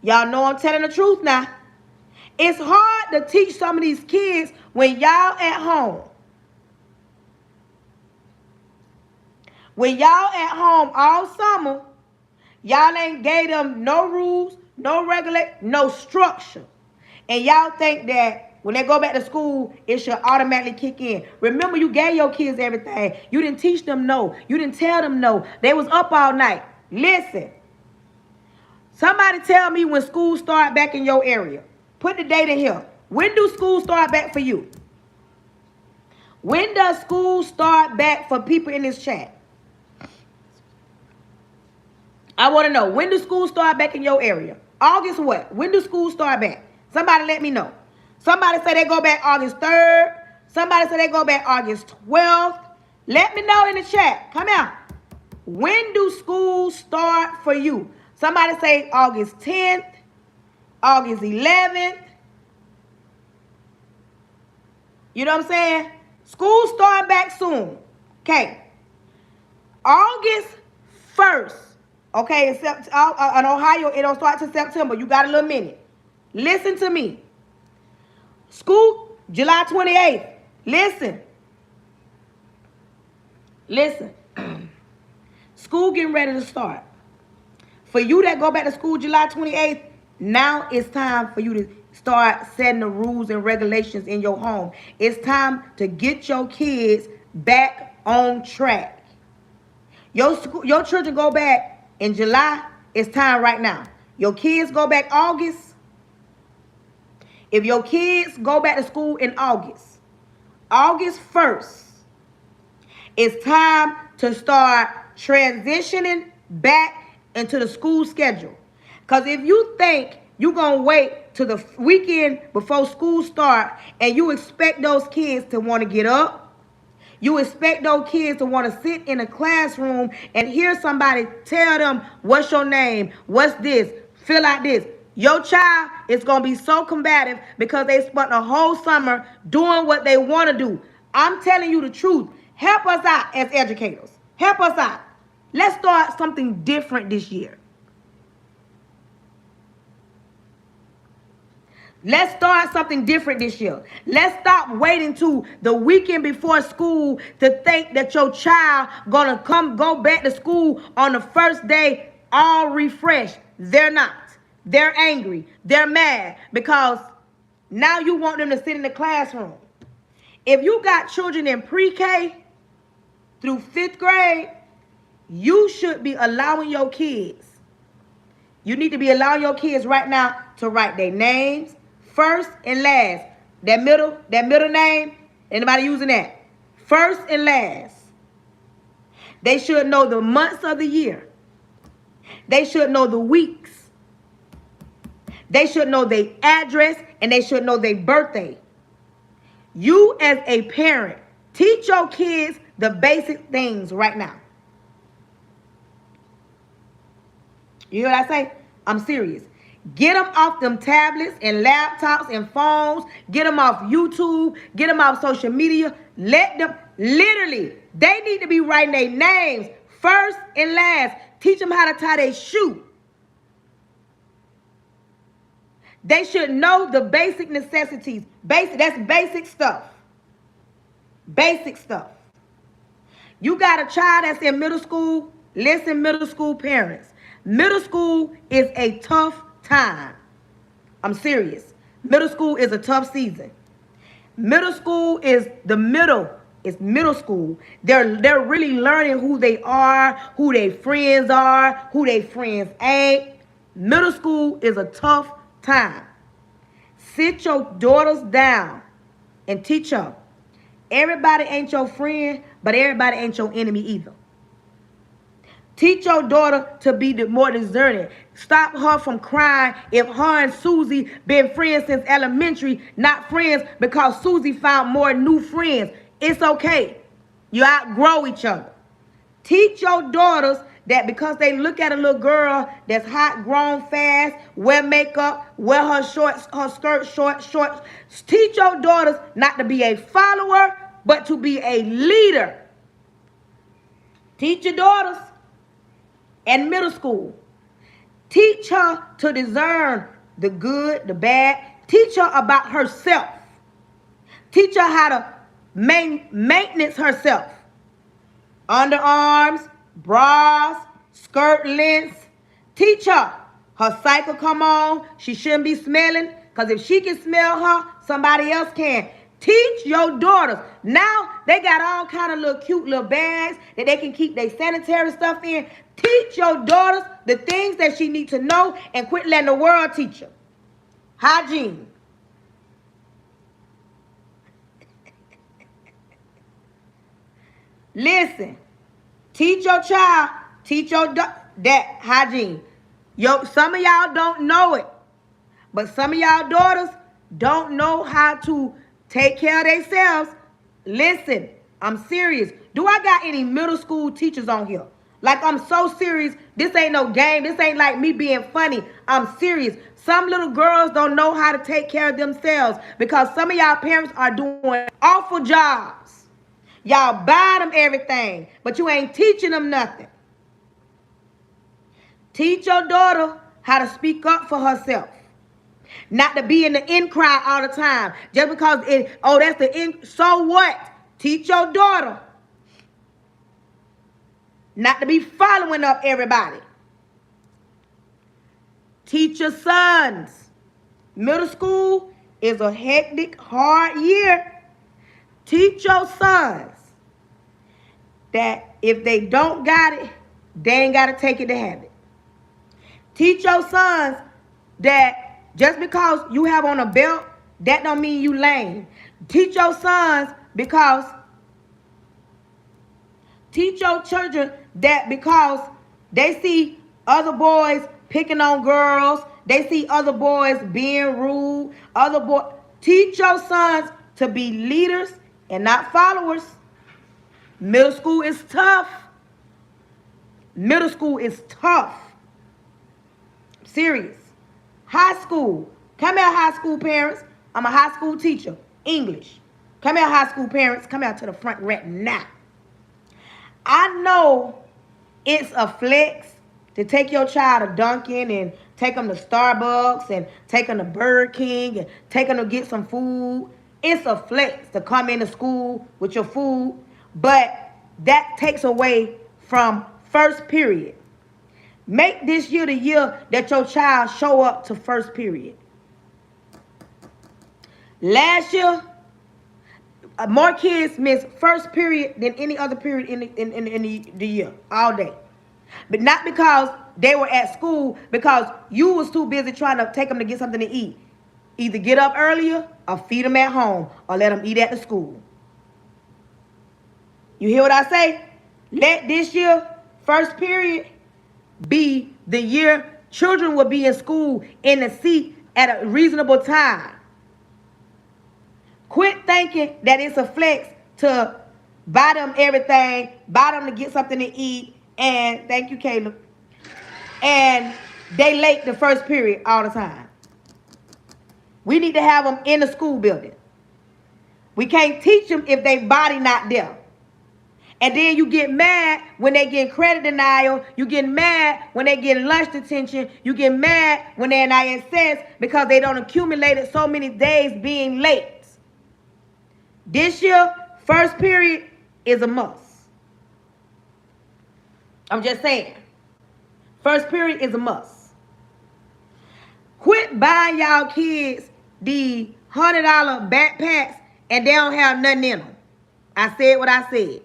Y'all know I'm telling the truth now. It's hard to teach some of these kids when y'all at home. When y'all at home all summer, y'all ain't gave them no rules, no no structure. And y'all think that when they go back to school, it should automatically kick in. Remember, you gave your kids everything. You didn't teach them no. You didn't tell them no. They was up all night. Listen. Somebody tell me when school start back in your area. Put the date in here. When do school start back for you? When does school start back for people in this chat? I want to know, when do school start back in your area? August what? When do school start back? Somebody let me know. Somebody say they go back August 3rd. Somebody say they go back August 12th. Let me know in the chat. Come out. When do school start for you? Somebody say August 10th, August 11th. You know what I'm saying? School start back soon. Okay. August 1st. Okay, in Ohio, it don't start till September. You got a little minute. Listen to me. School, July 28th. Listen. Listen. School getting ready to start. For you that go back to school July 28th, now it's time for you to start setting the rules and regulations in your home. It's time to get your kids back on track. Your children go back in July. It's time right now. Your kids go back August. If your kids go back to school in August 1st, it's time to start transitioning back into the school schedule. Because if you think you're going to wait till the weekend before school start and you expect those kids to want to get up, you expect those kids to want to sit in a classroom and hear somebody tell them, what's your name? What's this? Fill out this. Your child is going to be so combative because they spent a whole summer doing what they want to do. I'm telling you the truth. Help us out as educators. Help us out. Let's start something different this year. Let's start something different this year. Let's stop waiting to the weekend before school to think that your child gonna go back to school on the first day all refreshed. They're not. They're angry. They're mad because now you want them to sit in the classroom. If you got children in pre-K through 5th grade, you should be allowing your kids. You need to be allowing your kids right now to write their names, first and last. That middle name, anybody using that? First and last. They should know the months of the year. They should know the weeks. They should know their address and they should know their birthday. You as a parent, teach your kids the basic things right now. You hear what I say? I'm serious. Get them off them tablets and laptops and phones. Get them off YouTube. Get them off social media. Let them, literally, they need to be writing their names first and last. Teach them how to tie their shoe. They should know the basic necessities. That's basic stuff. Basic stuff. You got a child that's in middle school. Listen, middle school parents. Middle school is a tough time. I'm serious. Middle school is a tough season. Middle school is the middle. It's middle school. They're really learning who they are, who their friends are, who their friends ain't. Middle school is a tough time. Sit your daughters down and teach them. Everybody ain't your friend, but everybody ain't your enemy either. Teach your daughter to be more discerning. Stop her from crying if her and Susie been friends since elementary, not friends because Susie found more new friends. It's okay. You outgrow each other. Teach your daughters that because they look at a little girl that's hot, grown fast, wear makeup, wear her skirt short. Teach your daughters not to be a follower, but to be a leader. Teach your daughters in middle school. Teach her to discern the good, the bad. Teach her about herself. Teach her how to maintenance herself. Underarms, bras, skirt lengths. Teach her. Her cycle come on. She shouldn't be smelling. Because if she can smell her, somebody else can. Teach your daughters. Now they got all kind of little cute little bags that they can keep their sanitary stuff in. Teach your daughters the things that she need to know and quit letting the world teach her. Hygiene. Listen. Teach your child. that hygiene. Some of y'all don't know it, but some of y'all daughters don't know how to take care of themselves. Listen, I'm serious. Do I got any middle school teachers on here? Like, I'm so serious. This ain't no game. This ain't like me being funny. I'm serious. Some little girls don't know how to take care of themselves because some of y'all parents are doing awful jobs. Y'all buy them everything, but you ain't teaching them nothing. Teach your daughter how to speak up for herself. Not to be in the in crowd all the time. Just because that's the in. So what? Teach your daughter not to be following up everybody. Teach your sons. Middle school is a hectic, hard year. Teach your sons that if they don't got it, they ain't got to take it to have it. Teach your sons that just because you have on a belt, that don't mean you lame. Teach your sons teach your children that because they see other boys picking on girls, they see other boys being rude, teach your sons to be leaders and not followers. Middle school is tough. Middle school is tough. Serious. High school. Come here, high school parents. I'm a high school teacher. English. Come here, high school parents. Come out to the front right now. I know it's a flex to take your child to Dunkin' and take them to Starbucks and take them to Burger King and take them to get some food. It's a flex to come into school with your food, but that takes away from first period. Make this year the year that your child show up to first period. Last year, more kids missed first period than any other period in the year, all day. But not because they were at school, because you was too busy trying to take them to get something to eat. Either get up earlier or feed them at home or let them eat at the school. You hear what I say? Let this year, first period, be the year children will be in school in the seat at a reasonable time. Quit thinking that it's a flex to buy them everything, buy them to get something to eat, and thank you, Caleb. And they late the first period all the time. We need to have them in the school building. We can't teach them if their body not there. And then you get mad when they get credit denial. You get mad when they get lunch detention. You get mad when they're in ISS because they don't accumulate so many days being late. This year, first period is a must. I'm just saying. First period is a must. Quit buying y'all kids the $100 backpacks and they don't have nothing in them. I said what I said.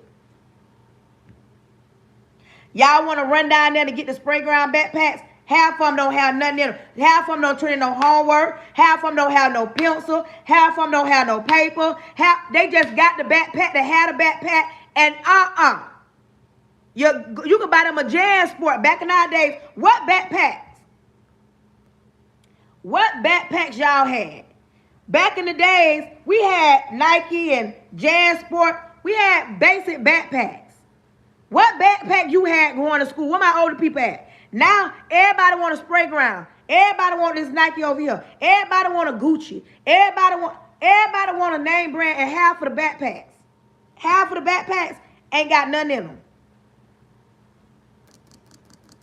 Y'all want to run down there to get the spray ground backpacks? Half of them don't have nothing in them. Half of them don't turn in no homework. Half of them don't have no pencil. Half of them don't have no paper. They just got the backpack. They had a backpack. And you could buy them a JanSport. Back in our days, what backpacks? What backpacks y'all had? Back in the days, we had Nike and JanSport. We had basic backpacks. What backpack you had going to school? What my older people had? Now, everybody want a spray ground. Everybody want this Nike over here. Everybody want a Gucci. Everybody want a name brand, and half of the backpacks ain't got nothing in them.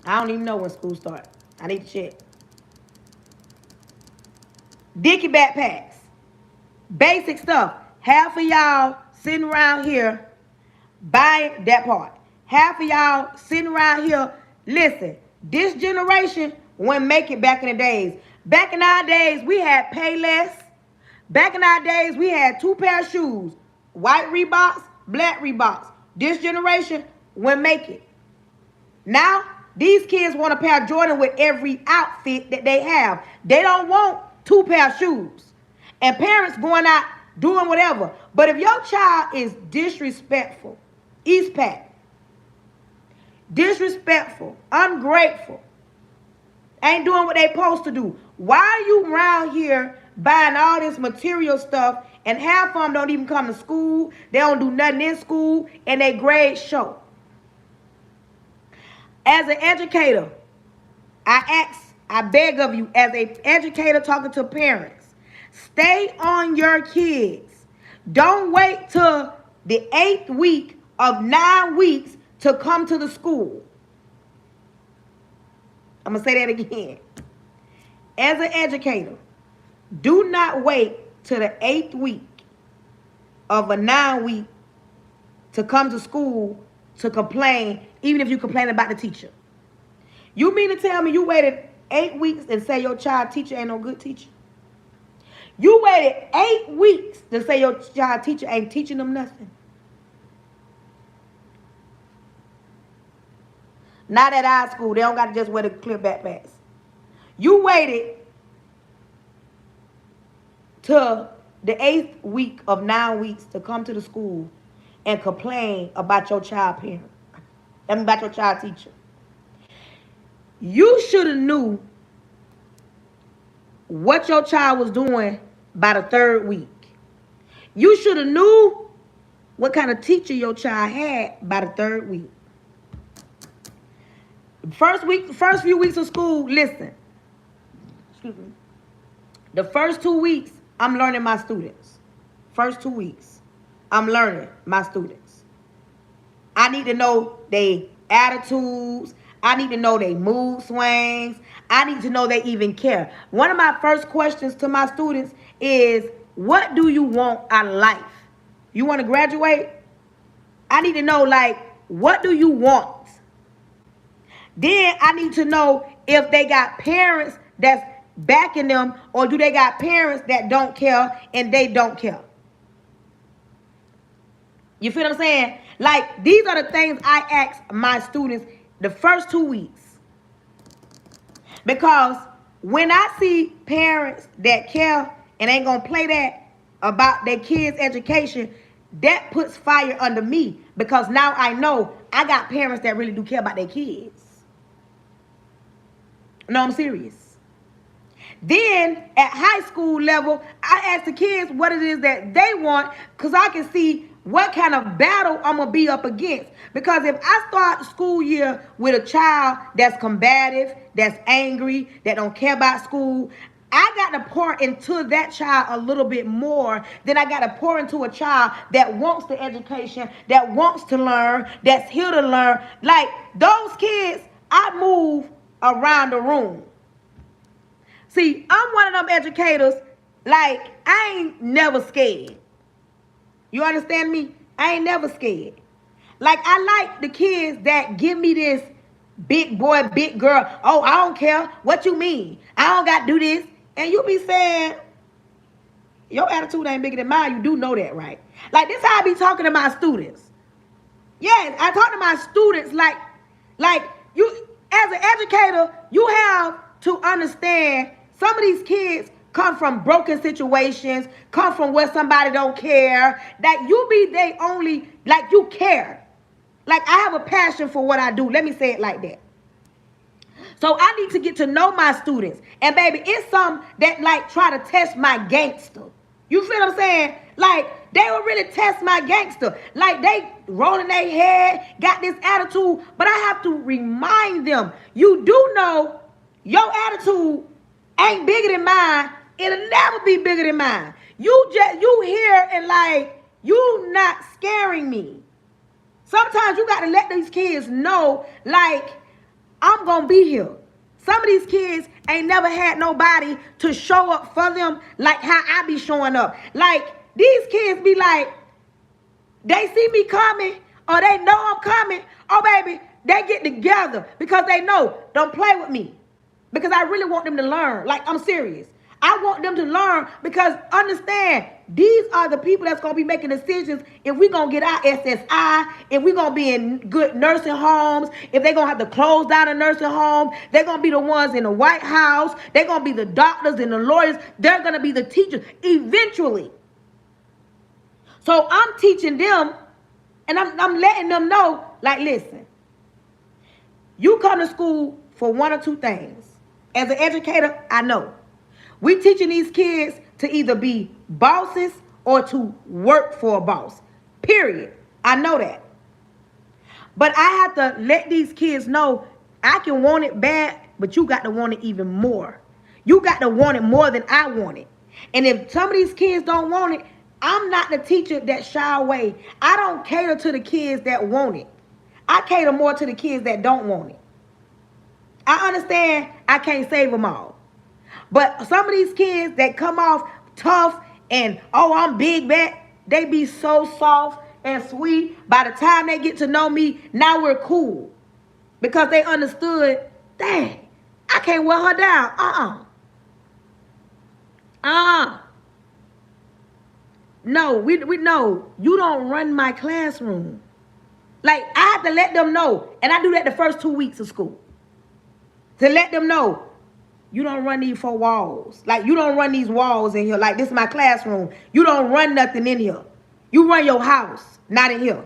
I don't even know when school starts. I need to check. Dickie backpacks. Basic stuff. Half of y'all sitting around here buying that part. Half of y'all sitting around here, listen, this generation wouldn't make it back in the days. Back in our days, we had Payless. Back in our days, we had 2 pair of shoes. White Reeboks, black Reeboks. This generation wouldn't make it. Now, these kids want a pair of Jordan with every outfit that they have. They don't want 2 pair of shoes. And parents going out doing whatever. But if your child is disrespectful, Eastpak, disrespectful, ungrateful, ain't doing what they supposed to do. Why are you around here buying all this material stuff and half of them don't even come to school? They don't do nothing in school and they grades show. As an educator, I beg of you, as an educator talking to parents, stay on your kids. Don't wait till the 8th week of 9 weeks to come to the school. I'm going to say that again. As an educator, do not wait till the 8th week of a 9 week to come to school to complain, even if you complain about the teacher. You mean to tell me you waited 8 weeks and say your child teacher ain't no good teacher? You waited 8 weeks to say your child teacher ain't teaching them nothing? Not at our school. They don't got to just wear the clear backpacks. You waited till the 8th week of 9 weeks to come to the school and complain about your child parent. About your child teacher. You should have knew what your child was doing by the 3rd week. You should have knew what kind of teacher your child had by the 3rd week. First few weeks of school, listen. Excuse me. The first 2 weeks, I'm learning my students. First 2 weeks, I'm learning my students. I need to know their attitudes. I need to know their mood swings. I need to know they even care. One of my first questions to my students is, what do you want out of life? You want to graduate? I need to know, like, what do you want? Then I need to know if they got parents that's backing them, or do they got parents that don't care and they don't care. You feel what I'm saying? Like, these are the things I ask my students the first 2 weeks. Because when I see parents that care and ain't gonna play that about their kids' education, that puts fire under me, because now I know I got parents that really do care about their kids. No, I'm serious. Then at high school level, I ask the kids what it is that they want, because I can see what kind of battle I'm going to be up against. Because if I start the school year with a child that's combative, that's angry, that don't care about school, I got to pour into that child a little bit more than I got to pour into a child that wants the education, that wants to learn, that's here to learn. Like, those kids, I move around the room. See, I'm one of them educators, like, I ain't never scared. You understand me? I ain't never scared. Like, I like the kids that give me this big boy, big girl. Oh, I don't care. What you mean? I don't got to do this. And you be saying, your attitude ain't bigger than mine. You do know that, right? Like, this how I be talking to my students. Yes, I talk to my students like you, as an educator, you have to understand some of these kids come from broken situations, come from where somebody don't care, that you be they only, like, you care. Like, I have a passion for what I do. Let me say it like that. So I need to get to know my students. And baby, it's some that like try to test my gangster. You feel what I'm saying? Like, they will really test my gangster. Like, they rolling their head, got this attitude. But I have to remind them, you do know your attitude ain't bigger than mine. It'll never be bigger than mine. You here and like, you not scaring me. Sometimes you got to let these kids know, like, I'm going to be here. Some of these kids ain't never had nobody to show up for them like how I be showing up. Like, these kids be like, they see me coming or they know I'm coming. Oh, baby, they get together because they know, don't play with me. Because I really want them to learn. Like, I'm serious. I want them to learn because understand, these are the people that's going to be making decisions if we're going to get our SSI, if we're going to be in good nursing homes, if they're going to have to close down a nursing home. They're going to be the ones in the White House. They're going to be the doctors and the lawyers. They're going to be the teachers eventually. So I'm teaching them and I'm letting them know, like, listen, You come to school for one or two things. As an educator, I know. We teaching these kids to either be bosses or to work for a boss. Period. I know that. But I have to let these kids know I can want it bad, but you got to want it even more. You got to want it more than I want it. And if some of these kids don't want it, I'm not the teacher that shy away. I don't cater to the kids that want it. I cater more to the kids that don't want it. I understand I can't save them all. But some of these kids that come off tough and, oh, I'm big bad, they be so soft and sweet. By the time they get to know me, now we're cool. Because they understood, dang, I can't wear her down. No, we know you don't run my classroom. Like, I have to let them know. And I do that the first 2 weeks of school. To let them know, you don't run these 4 walls. Like, you don't run these walls in here. Like, this is my classroom. You don't run nothing in here. You run your house, not in here.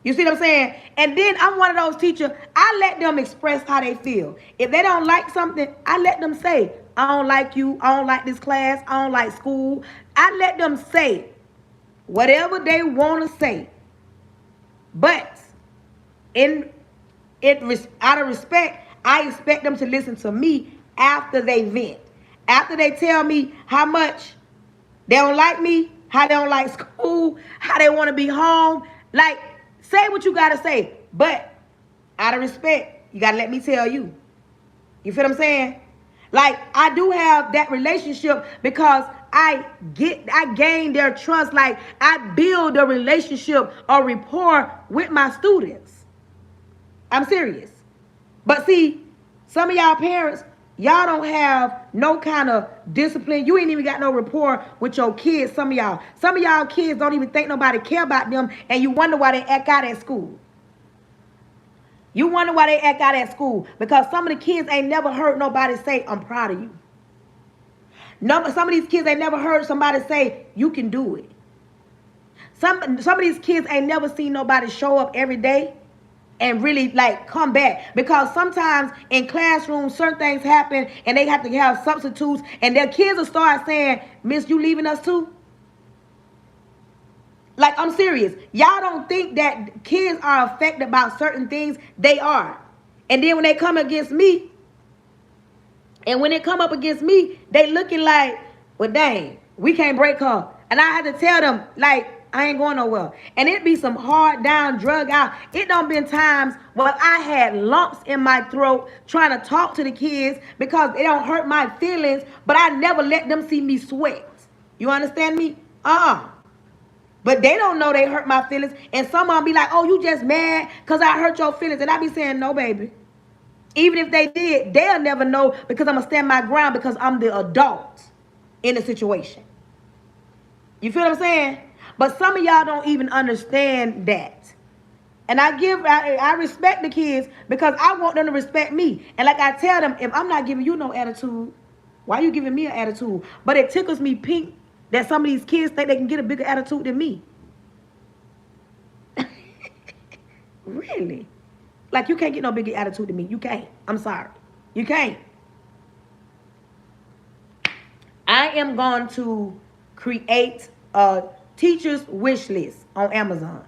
You see what I'm saying? And then I'm one of those teachers, I let them express how they feel. If they don't like something, I let them say, I don't like you. I don't like this class. I don't like school. I let them say whatever they want to say. But out of respect, I expect them to listen to me after they vent. After they tell me how much they don't like me, how they don't like school, how they want to be home. Like, say what you got to say. But out of respect, you got to let me tell you. You feel what I'm saying? Like, I do have that relationship because I gain their trust. Like, I build a relationship or rapport with my students. I'm serious. But see, some of y'all parents, y'all don't have no kind of discipline. You ain't even got no rapport with your kids, some of y'all. Some of y'all kids don't even think nobody care about them, and you wonder why they act out at school. You wonder why they act out at school. Because some of the kids ain't never heard nobody say, I'm proud of you. Some of these kids ain't never heard somebody say, you can do it. Some of these kids ain't never seen nobody show up every day and really like come back. Because sometimes in classrooms, certain things happen and they have to have substitutes. And their kids will start saying, Miss, you leaving us too? Like, I'm serious. Y'all don't think that kids are affected by certain things. They are. And then when they come against me, they looking like, well, dang, we can't break her. And I had to tell them, like, I ain't going nowhere. And it be some hard down, drug out. It done been times where I had lumps in my throat trying to talk to the kids because they don't hurt my feelings, but I never let them see me sweat. You understand me? But they don't know they hurt my feelings. And some of them be like, oh, you just mad because I hurt your feelings. And I be saying, no, baby. Even if they did, they'll never know because I'm going to stand my ground because I'm the adult in the situation. You feel what I'm saying? But some of y'all don't even understand that. And I respect the kids because I want them to respect me. And like I tell them, if I'm not giving you no attitude, why are you giving me an attitude? But it tickles me pink that some of these kids think they can get a bigger attitude than me. Really? Like, you can't get no bigger attitude than me. You can't. I'm sorry. You can't. I am going to create a teacher's wish list on Amazon.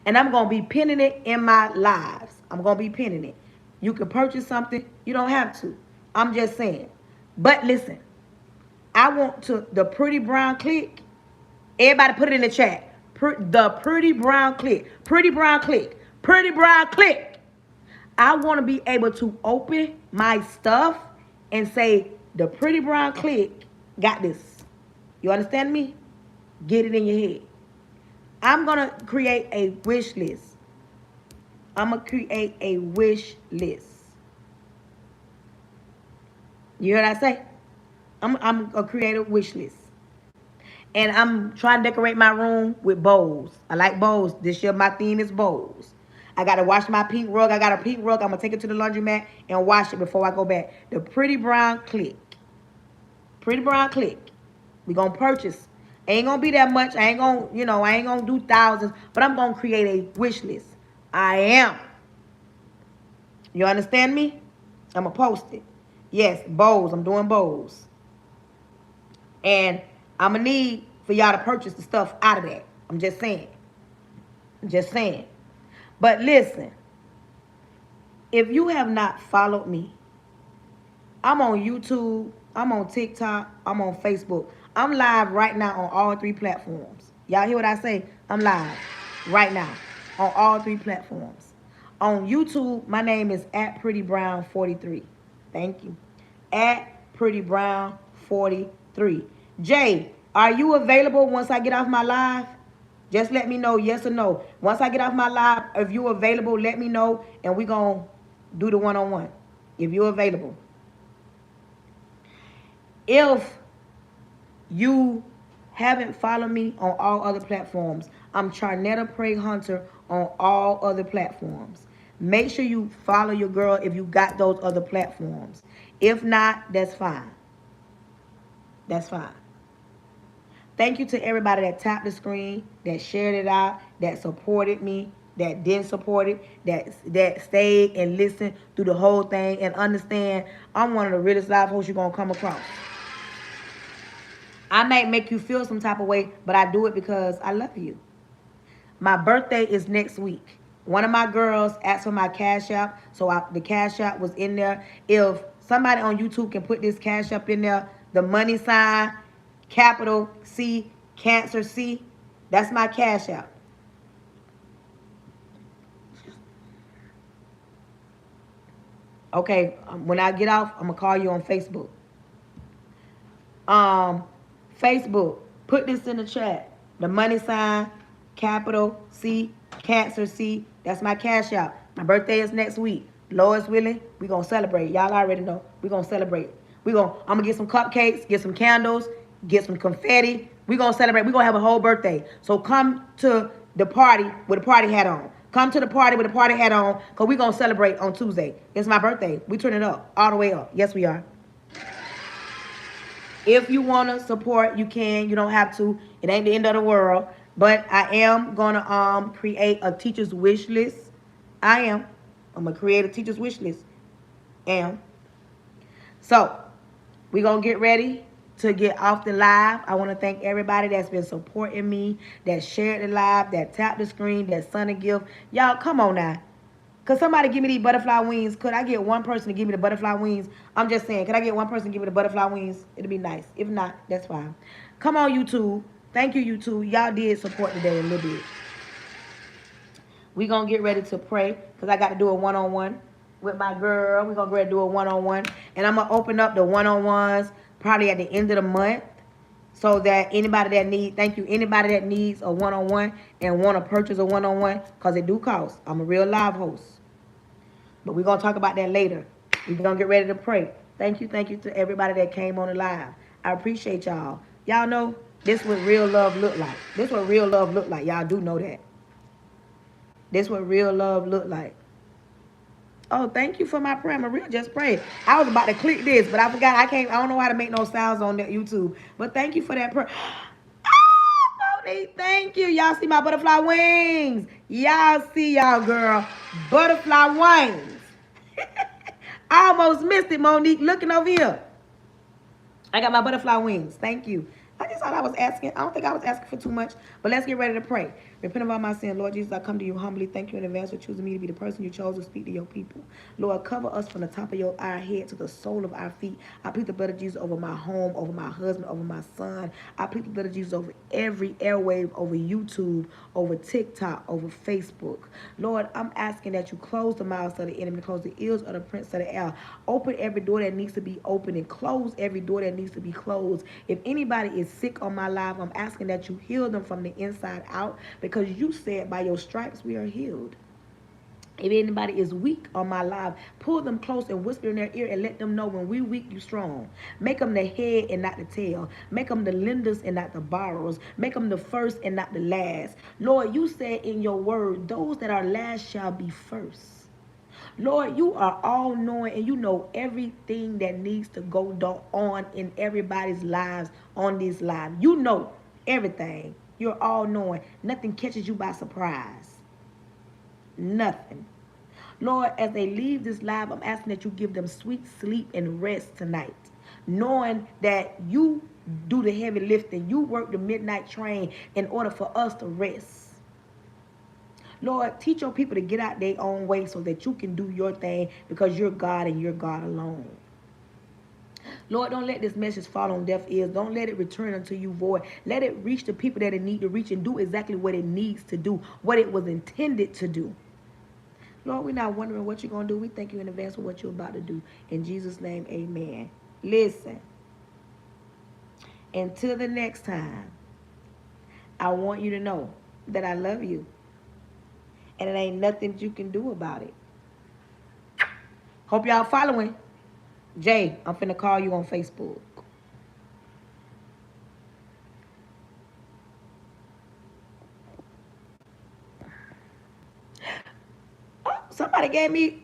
And I'm going to be pinning it in my lives. I'm going to be pinning it. You can purchase something. You don't have to. I'm just saying. But listen. I want the pretty brown click. Everybody put it in the chat. The pretty brown click. Pretty brown click. Pretty brown click. I want to be able to open my stuff and say, the pretty brown click got this. You understand me? Get it in your head. I'm going to create a wish list. I'm going to create a wish list. You heard what I say? I'm a creative wish list. And I'm trying to decorate my room with bowls. I like bowls. This year my theme is bowls. I got to wash my pink rug. I got a pink rug. I'm going to take it to the laundromat and wash it before I go back. The pretty brown click. Pretty brown click. We're going to purchase. Ain't going to be that much. I ain't going to do thousands. But I'm going to create a wish list. I am. You understand me? I'm going to post it. Yes, bowls. I'm doing bowls. And I'm going to need for y'all to purchase the stuff out of that. I'm just saying. Just saying. But listen, if you have not followed me, I'm on YouTube, I'm on TikTok, I'm on Facebook. I'm live right now on all three platforms. Y'all hear what I say? I'm live right now on all three platforms. On YouTube, my name is at Pretty Brown 43. Thank you. At Pretty Brown 43. Jay, are you available once I get off my live? Just let me know, yes or no. Once I get off my live, if you're available, let me know, and we're going to do the one-on-one. If you're available. If you haven't followed me on all other platforms, I'm Charnetta Pray Hunter on all other platforms. Make sure you follow your girl if you got those other platforms. If not, that's fine. That's fine. Thank you to everybody that tapped the screen, that shared it out, that supported me, that didn't support it, that stayed and listened through the whole thing and understand I'm one of the realest live hosts you're going to come across. I might make you feel some type of way, but I do it because I love you. My birthday is next week. One of my girls asked for my Cash App, so the Cash App was in there. If somebody on YouTube can put this Cash App in there, the money sign, capital C, Cancer C, that's my Cash App. Okay, when I get off, I'm going to call you on Facebook. Facebook, put this in the chat. The money sign, capital C, Cancer C. That's my Cash App. My birthday is next week. Lord's willing, we gonna celebrate. Y'all already know. We gonna celebrate. I'm gonna get some cupcakes, get some candles, get some confetti. We gonna celebrate. We gonna have a whole birthday. So come to the party with a party hat on. Come to the party with a party hat on, cause we gonna celebrate on Tuesday. It's my birthday. We turn it up all the way up. Yes, we are. If you want to support, you can. You don't have to. It ain't the end of the world. But I am going to create a teacher's wish list. I'm going to create a teacher's wish list. So, we're going to get ready to get off the live. I want to thank everybody that's been supporting me, that shared the live, that tapped the screen, that sent a gift. Y'all, come on now. Could somebody give me these butterfly wings? Could I get one person to give me the butterfly wings? I'm just saying, could I get one person to give me the butterfly wings? It'll be nice. If not, that's fine. Come on, YouTube. Thank you, YouTube. Y'all did support today a little bit. We're going to get ready to pray because I got to do a one-on-one with my girl. We're going to go ahead and do a one-on-one. And I'm going to open up the one-on-ones probably at the end of the month. So that anybody that needs a one-on-one and want to purchase a one-on-one, because it do cost. I'm a real live host. But we're going to talk about that later. We're going to get ready to pray. Thank you to everybody that came on the live. I appreciate y'all. Y'all know this what real love look like. This what real love look like. Y'all do know that. This what real love look like. Oh, thank you for my prayer. Maria just prayed. I was about to click this, but I forgot. I don't know how to make no sounds on that YouTube. But thank you for that prayer. Ah, Monique, thank you. Y'all see my butterfly wings. Y'all see y'all, girl. Butterfly wings. I almost missed it, Monique. Looking over here. I got my butterfly wings. Thank you. I just thought I was asking. I don't think I was asking for too much. But let's get ready to pray. Repent of all my sin. Lord Jesus, I come to you humbly. Thank you in advance for choosing me to be the person you chose to speak to your people. Lord, cover us from the top of our head to the sole of our feet. I plead the blood of Jesus over my home, over my husband, over my son. I plead the blood of Jesus over every airwave, over YouTube, over TikTok, over Facebook. Lord, I'm asking that you close the mouths of the enemy, close the ears of the prince of the air. Open every door that needs to be open and close every door that needs to be closed. If anybody is sick on my life, I'm asking that you heal them from the inside out, because you said by your stripes we are healed. If anybody is weak on my life, pull them close and whisper in their ear and let them know when we weak, you strong. Make them the head and not the tail. Make them the lenders and not the borrowers. Make them the first and not the last. Lord, you said in your word, those that are last shall be first. Lord, you are all knowing and you know everything that needs to go on in everybody's lives on this live. You know everything. You're all knowing. Nothing catches you by surprise. Nothing. Lord, as they leave this live, I'm asking that you give them sweet sleep and rest tonight, knowing that you do the heavy lifting. You work the midnight train in order for us to rest. Lord, teach your people to get out their own way so that you can do your thing because you're God and you're God alone. Lord, don't let this message fall on deaf ears. Don't let it return unto you void. Let it reach the people that it need to reach and do exactly what it needs to do, what it was intended to do. Lord, we're not wondering what you're going to do. We thank you in advance for what you're about to do. In Jesus' name, amen. Listen, until the next time, I want you to know that I love you. And it ain't nothing you can do about it. Hope y'all following. Jay, I'm finna call you on Facebook. Oh, somebody gave me